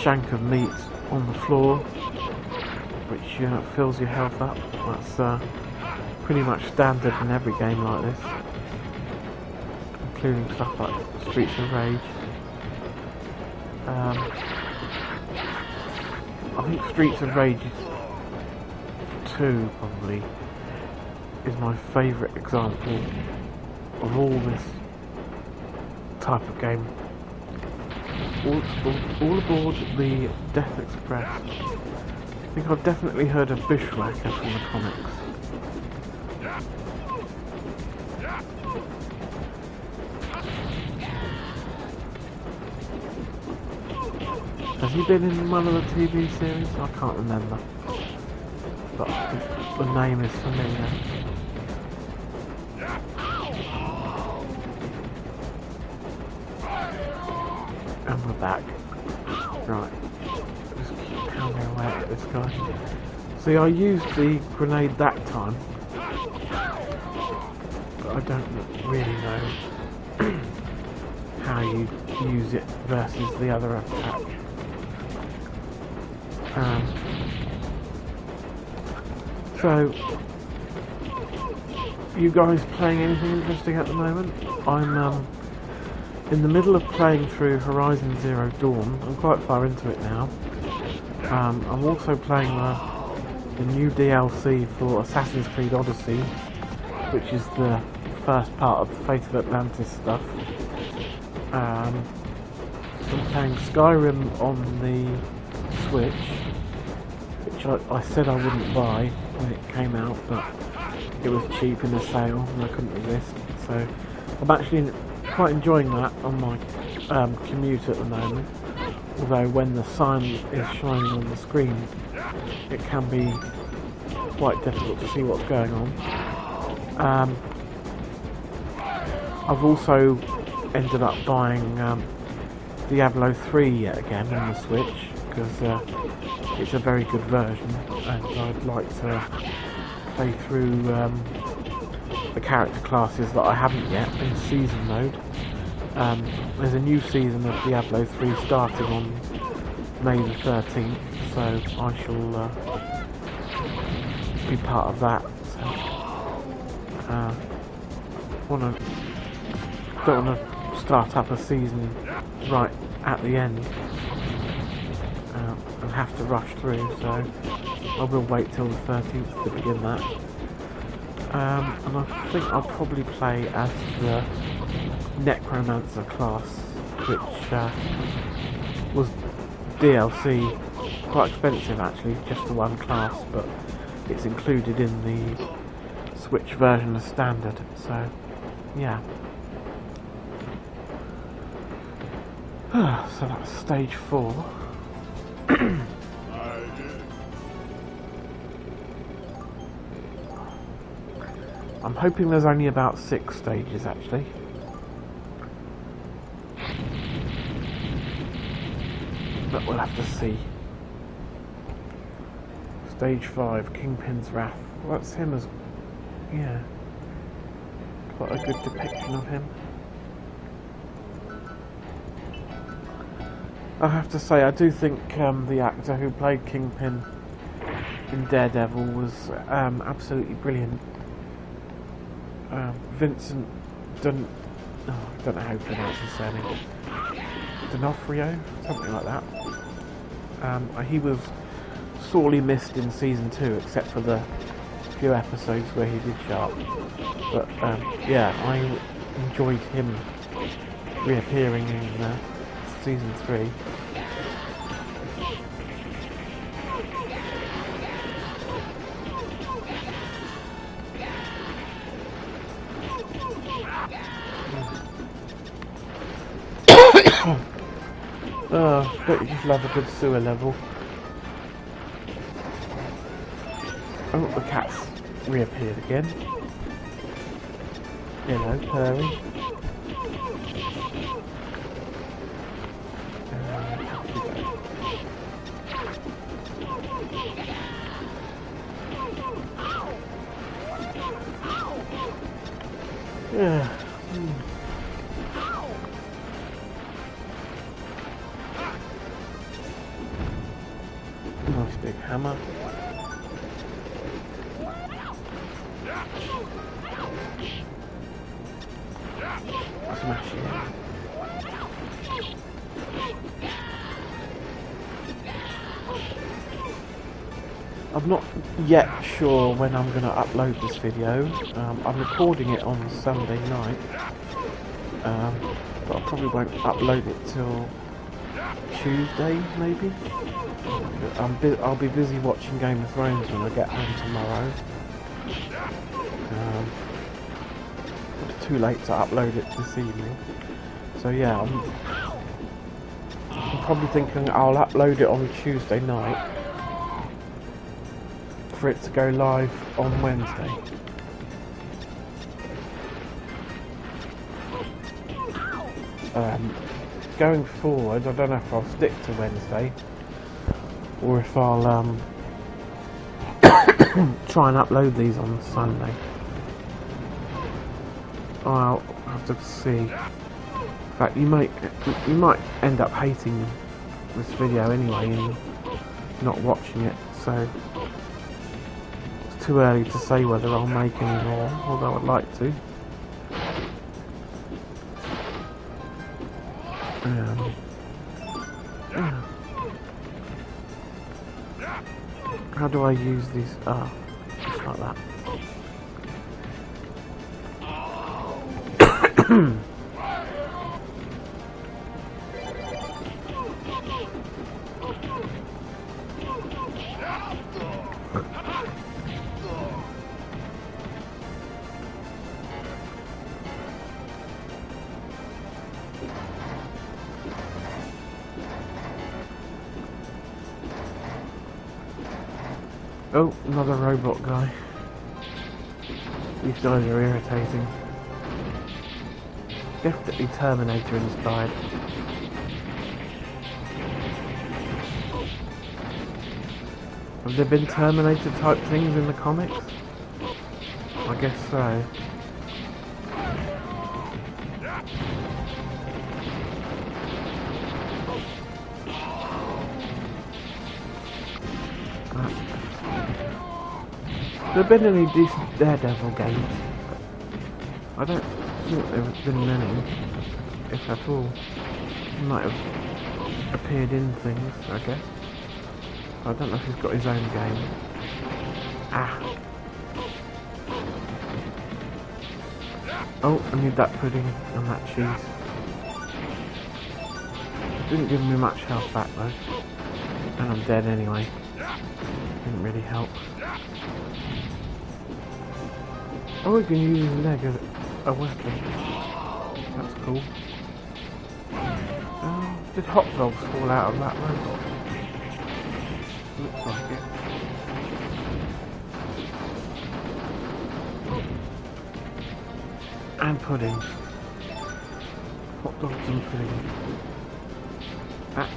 shank of meat on the floor, which fills your health up. That's pretty much standard in every game like this, including stuff like Streets of Rage. I think Streets of Rage 2 probably is my favourite example of all this type of game. All aboard the Death Express. I think I've definitely heard of Bushwhacker from the comics. Has he been in one of the TV series? I can't remember, but the name is familiar. And we're back. Right. Just keep pounding away get this guy. See, I used the grenade that time, but I don't really know how you use it versus the other attack. So, you guys playing anything interesting at the moment? I'm in the middle of playing through Horizon Zero Dawn. I'm quite far into it now. I'm also playing the new DLC for Assassin's Creed Odyssey, which is the first part of the Fate of Atlantis stuff. I'm playing Skyrim on the Switch, which I said I wouldn't buy when it came out, but it was cheap in a sale and I couldn't resist. So I'm actually quite enjoying that on my commute at the moment, although when the sun is shining on the screen it can be quite difficult to see what's going on. I've also ended up buying Diablo 3 yet again on the Switch, because it's a very good version and I'd like to play through the character classes that I haven't yet in season mode. There's a new season of Diablo 3 starting on May the 13th, so I shall be part of that. So, don't want to start up a season right at the end and have to rush through, so I will wait till the 13th to begin that. And I think I'll probably play as the Necromancer class, which was DLC, quite expensive actually, just the one class, but it's included in the Switch version as standard, so yeah. So that's stage 4. I'm hoping there's only about 6 stages actually. But we'll have to see. Stage 5, Kingpin's Wrath. Well, that's him as... yeah. Quite a good depiction of him. I have to say, I do think the actor who played Kingpin in Daredevil was absolutely brilliant. Vincent I don't know how to pronounce his surname. D'Onofrio? Something like that. He was sorely missed in season 2, except for the few episodes where he did show up. But yeah, I enjoyed him reappearing in season 3. Don't you just love a good sewer level? Oh, the cat's reappeared again. Hello, Perry. Yeah. Nice big hammer. Smash it. I'm not yet sure when I'm going to upload this video. I'm recording it on Sunday night, but I probably won't upload it till Tuesday, maybe. I'll be busy watching Game of Thrones when I get home tomorrow. It's too late to upload it this evening. So yeah, I'm probably thinking I'll upload it on Tuesday night for it to go live on Wednesday. Going forward, I don't know if I'll stick to Wednesday, or if I'll try and upload these on Sunday. I'll have to see. In fact, you might end up hating this video anyway and not watching it, so it's too early to say whether I'll make any more, although I'd like to. How do I use these? Ah, just like that. Oh, another robot guy. These guys are irritating. Definitely Terminator inspired. Have there been Terminator type things in the comics? I guess so. Have there been any decent Daredevil games? I don't think there have been many, if at all. He might have appeared in things, I guess. I don't know if he's got his own game. Ah! Oh, I need that pudding and that cheese. Didn't give me much health back though. And I'm dead anyway. Didn't really help. Oh, we can use his leg as a weapon. That's cool. Did hot dogs fall out of that robot? Looks like it. And pudding. Hot dogs and pudding. Ah.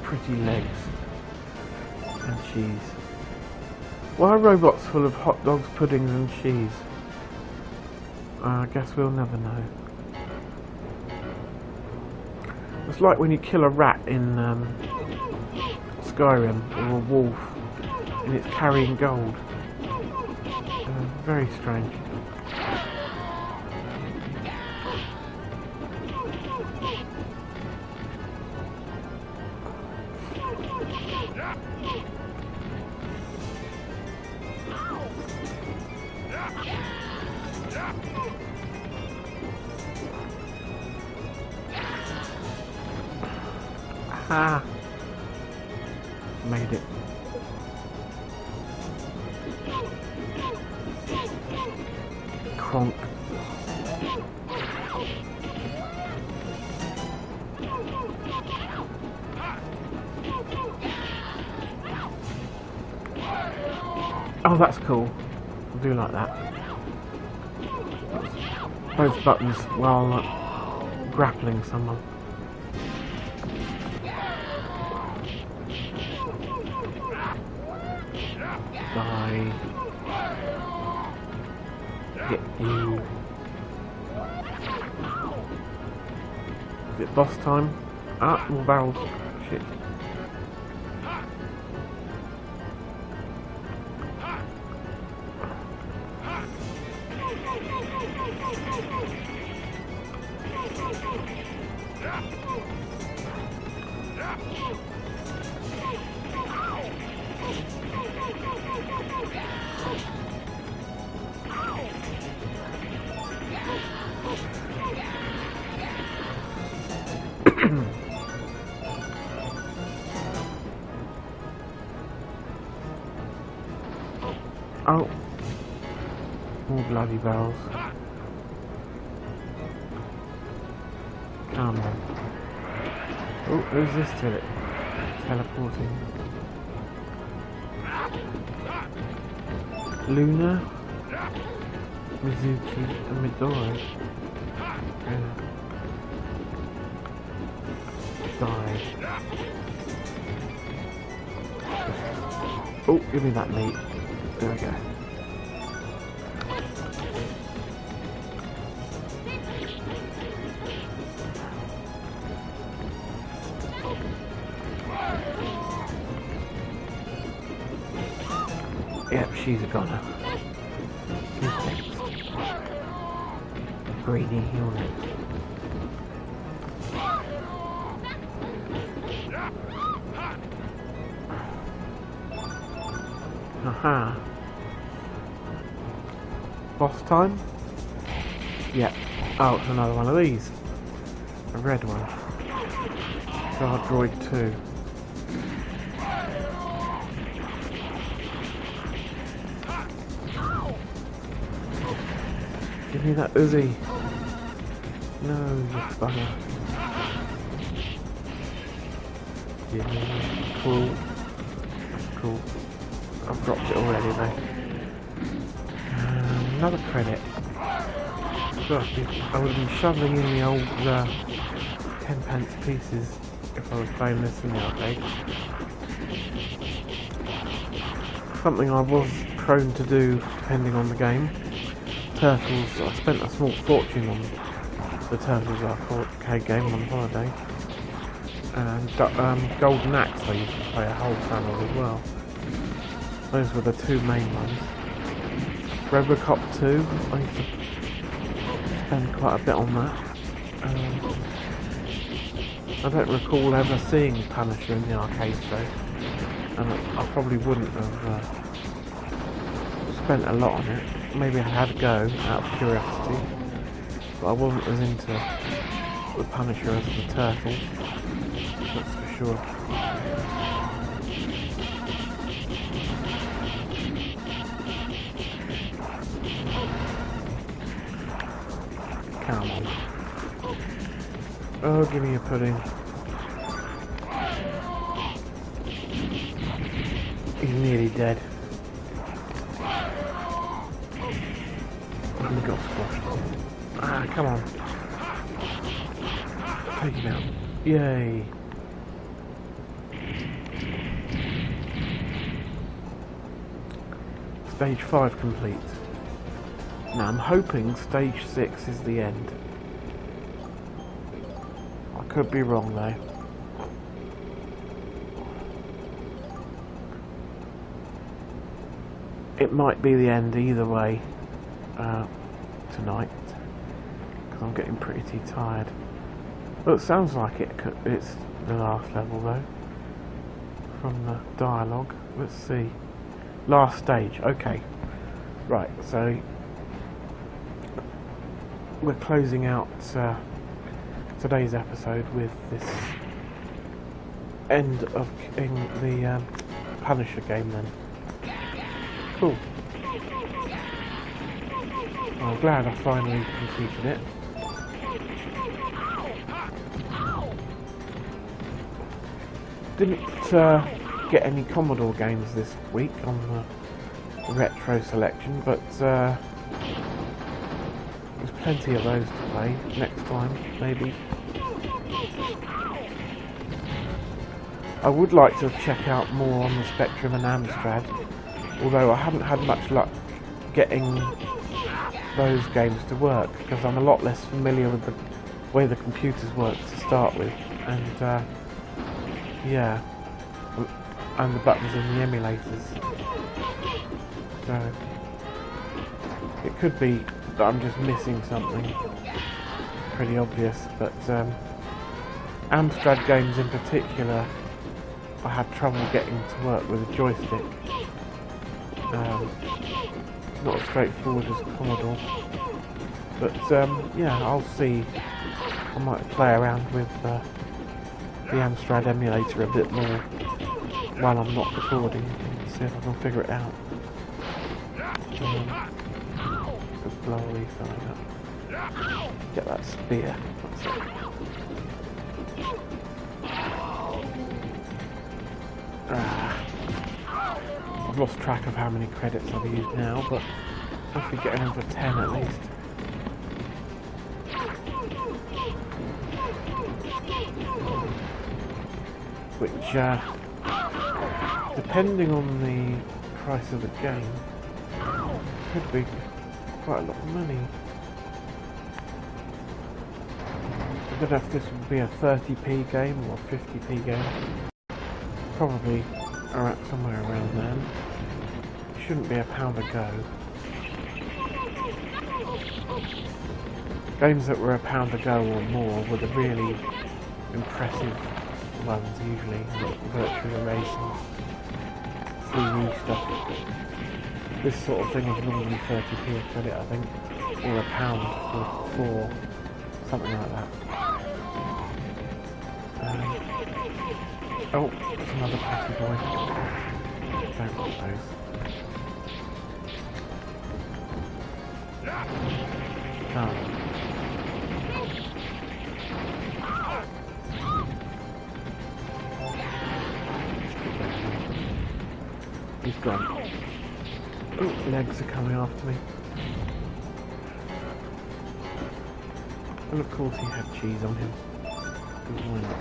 Pretty legs. And cheese. Why are robots full of hot dogs, puddings and cheese? I guess we'll never know. It's like when you kill a rat in Skyrim, or a wolf, and it's carrying gold. Very strange. Ah, made it. Cronk. Oh, that's cool. I do like that. Both buttons while grappling someone. Die. Get you. Is it boss time? Ah, more barrels. Shit. Oh, more bloody barrels. Come on. Oh, who's this to it? Teleporting. Luna, Mizuki, and Midori. Die. Oh, give me that meat. There we go. Yep, she's a goner. Who's next? Greedy unit. Aha. Boss time? Yep. Oh, it's another one of these. A red one. Guard Droid 2. Give me that Uzi. No, you bugger. Yeah, cool. That's cool. I've dropped it already though. Another credit. Gosh, I would have been shoveling in the old 10p pieces if I was playing this in the arcade. Something I was prone to do depending on the game. Turtles, I spent a small fortune on the Turtles arcade game on holiday. And Golden Axe I used to play a whole ton of as well. Those were the two main ones. Robocop 2, I used to spend quite a bit on that. I don't recall ever seeing Punisher in the arcades though, and I probably wouldn't have spent a lot on it. Maybe I had a go out of curiosity, but I wasn't as into the Punisher as the Turtles, that's for sure. Come on. Oh, give me a pudding. He's nearly dead. He got squashed. Ah, come on. Take him out. Yay. Stage 5 complete. Now I'm hoping stage 6 is the end. I could be wrong though. It might be the end either way tonight, because I'm getting pretty tired. Well, it sounds like it's the last level though, from the dialogue. Let's see. Last stage, okay. Right, so we're closing out today's episode with this end of the Punisher game then. Cool. I'm glad I finally completed it. Didn't get any Commodore games this week on the retro selection, but there's plenty of those to play next time, maybe. I would like to check out more on the Spectrum and Amstrad, although I haven't had much luck getting those games to work, because I'm a lot less familiar with the way the computers work to start with, and yeah, and the buttons in the emulators. So it could be that I'm just missing something pretty obvious, but Amstrad games in particular I had trouble getting to work with a joystick. Not as straightforward as Commodore, but yeah, I'll see. I might play around with the Amstrad emulator a bit more while I'm not recording and see if I can figure it out. Just blow a leaf up. Get that spear. That's it. I've lost track of how many credits I've used now, but I must be getting over 10 at least. Which depending on the price of the game, could be quite a lot of money. I don't know if this would be a 30p game or 50p game. Probably somewhere around there. Shouldn't be £1 a go. Games that were £1 a go or more were the really impressive ones usually, like virtual racing, 3D stuff. This sort of thing is normally 30p a credit, I think, or £1 for something like that. Oh, there's another pretty boy. Don't want those. Oh. He's gone. Oh, legs are coming after me. And of course he had cheese on him. Why not?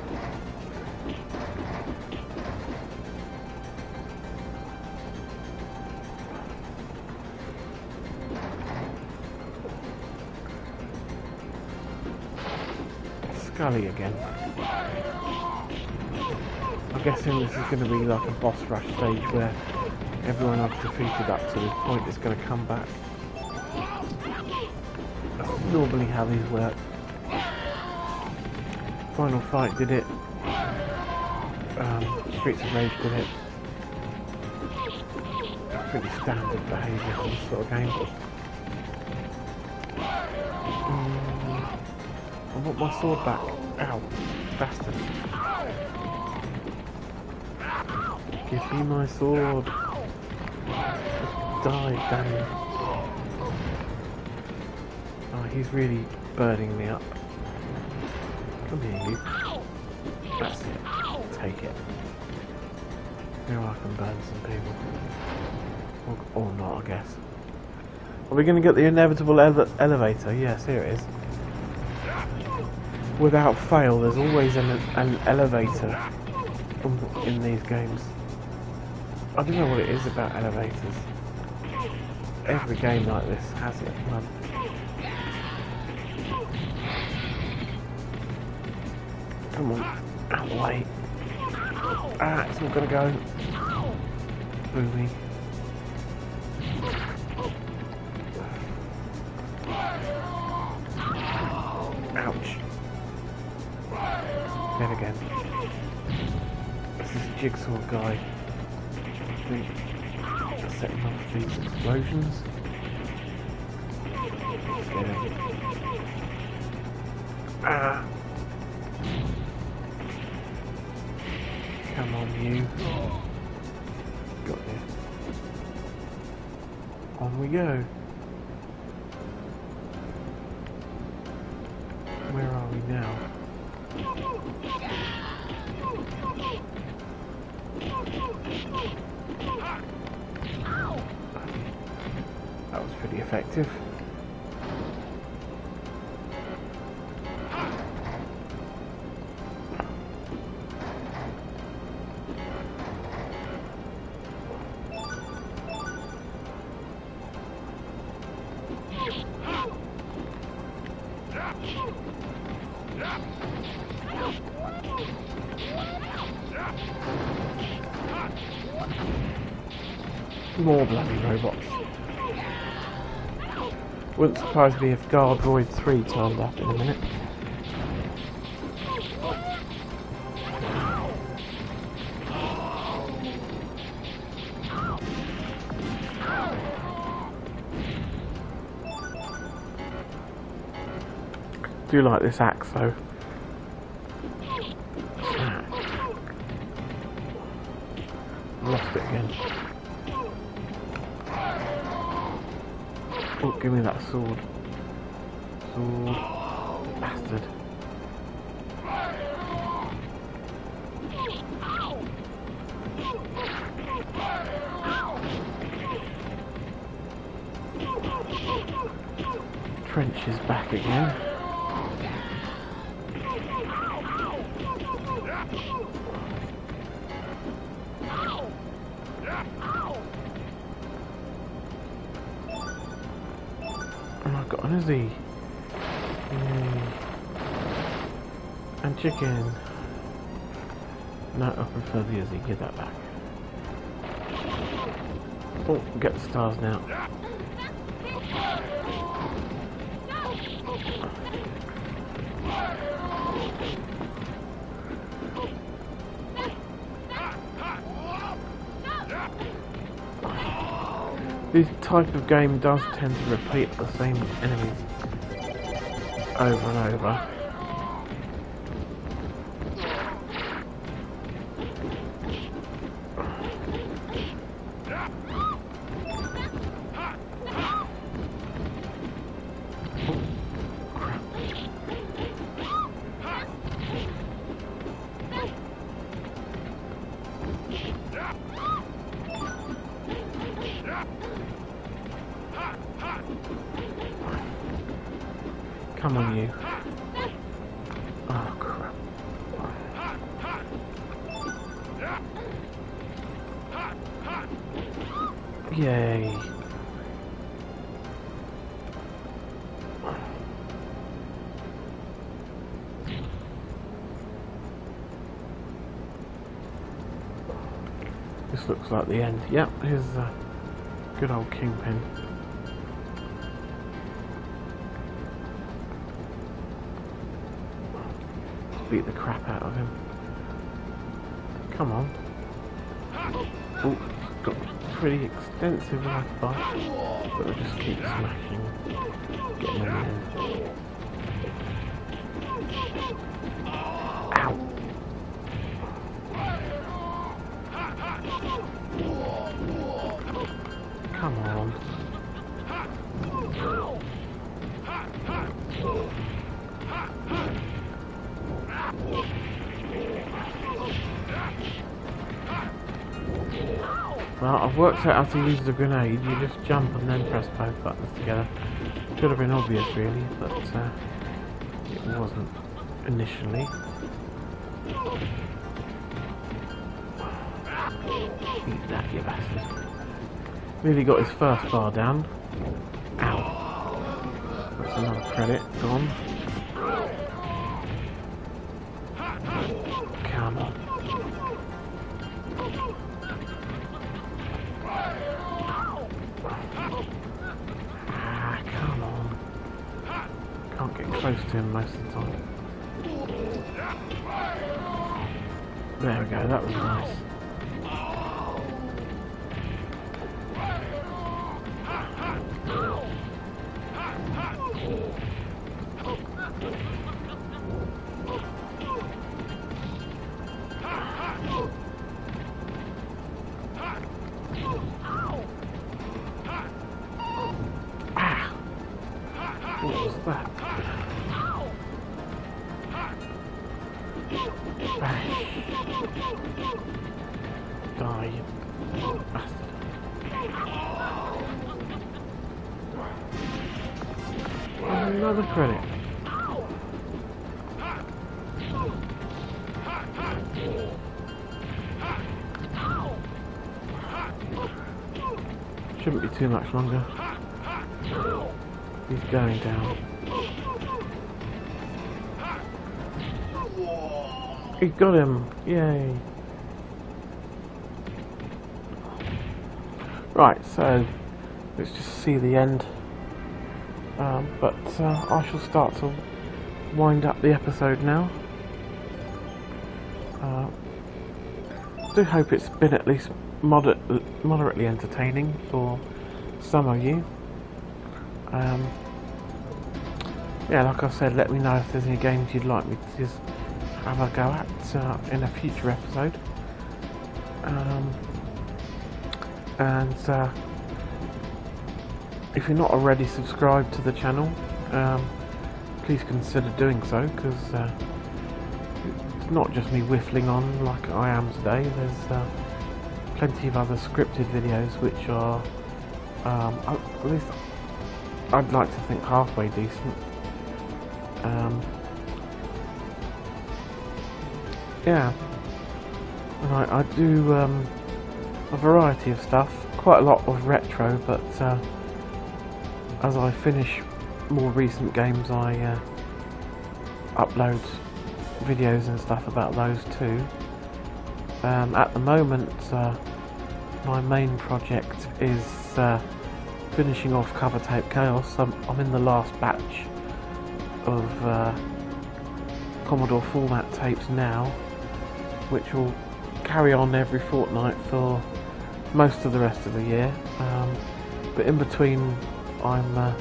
Scully again. I'm guessing this is going to be like a boss rush stage where everyone I've defeated up to this point is going to come back. That's normally how these work. Final Fight did it. Streets of Rage did it. Pretty standard behaviour for this sort of game. I want my sword back. Ow, bastard. Give me my sword. Just die, damn you. Oh, he's really burning me up. Come here, you. That's it. Take it. Now I can burn some people. Or not, I guess. Are we going to get the inevitable elevator? Yes, here it is. Without fail, there's always an elevator in these games. I don't know what it is about elevators. Every game like this has it. Come on, out of the way. Ah, it's not gonna go. Boomy. Ouch. Then again. This is a jigsaw guy. Setting off these explosions. Get him. Ah! Come on, you. Got you. On we go. Where are we now? That was pretty effective. More bloody robots. Wouldn't surprise me if Guardroid 3 turned up in a minute. Do like this axe though. Lost it again. Oh, give me that sword. Sword. Bastard. Trench is back again. got an Uzi. Yay. And chicken. No, I prefer the Uzi. Give that back. Oh, get the stars now. This type of game does tend to repeat the same enemies over and over. Come on, you. Oh, crap. Yay. This looks like the end. Yep, here's a good old Kingpin. Beat the crap out of him. Come on. Oh, got pretty extensive life bar, but we'll just keep smashing, getting them in. Ow! Come on. Well, I've worked out how to use the grenade. You just jump and then press both buttons together. Should have been obvious really, but it wasn't initially. Eat that, you bastard. Really got his first bar down. Ow. That's another credit gone. Come on. Come on. Can't get close to him most of the time. There we go, that was nice. What was that? Bash. Die, you bastard. Another credit. Shouldn't be too much longer. He's going down. He got him! Yay! Right, so let's just see the end. But I shall start to wind up the episode now. I do hope it's been at least moderately entertaining for some of you. Yeah, like I said, let me know if there's any games you'd like me to just have a go at in a future episode. And if you're not already subscribed to the channel, please consider doing so, because it's not just me whiffling on like I am today. There's plenty of other scripted videos which are at least I'd like to think halfway decent. Yeah, and I do a variety of stuff, quite a lot of retro, but as I finish more recent games I upload videos and stuff about those too. At the moment my main project is finishing off Cover Tape Chaos. I'm in the last batch of Commodore format tapes now, which will carry on every fortnight for most of the rest of the year, but in between I'm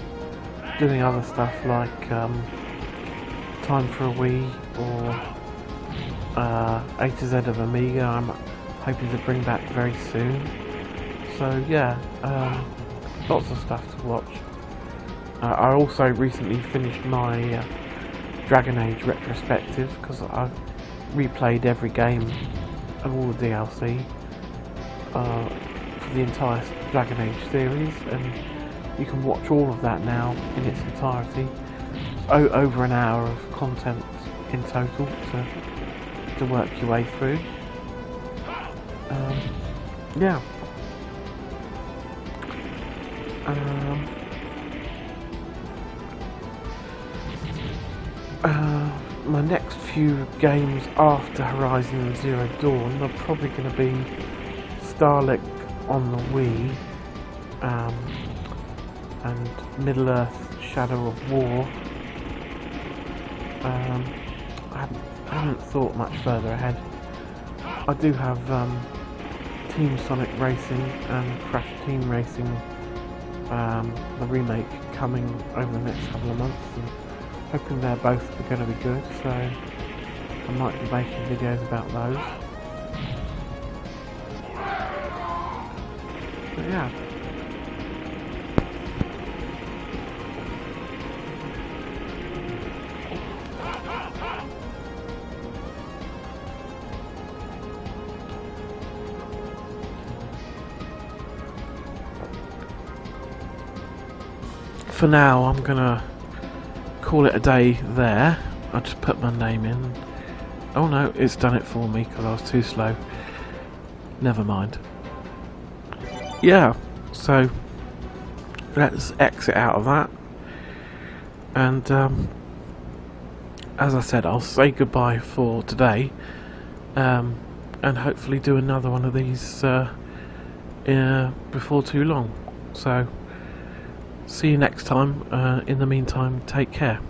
doing other stuff like Time for a Wii or A to Z of Amiga. I'm hoping to bring back very soon. So yeah, lots of stuff to watch. I also recently finished my Dragon Age retrospective because I've replayed every game and all the DLC for the entire Dragon Age series, and you can watch all of that now in its entirety. Over an hour of content in total to work your way through. Yeah. My next few games after Horizon Zero Dawn are probably going to be Starlink on the Wii, and Middle-earth Shadow of War. I haven't thought much further ahead. I do have Team Sonic Racing and Crash Team Racing, the remake, coming over the next couple of months, and hoping they're both going to be good, so I might be making videos about those. But yeah. For now, I'm gonna call it a day there. I'll just put my name in. Oh no, it's done it for me because I was too slow. Never mind. Yeah, so let's exit out of that. And as I said, I'll say goodbye for today, and hopefully do another one of these before too long. So see you next time. In the meantime, take care.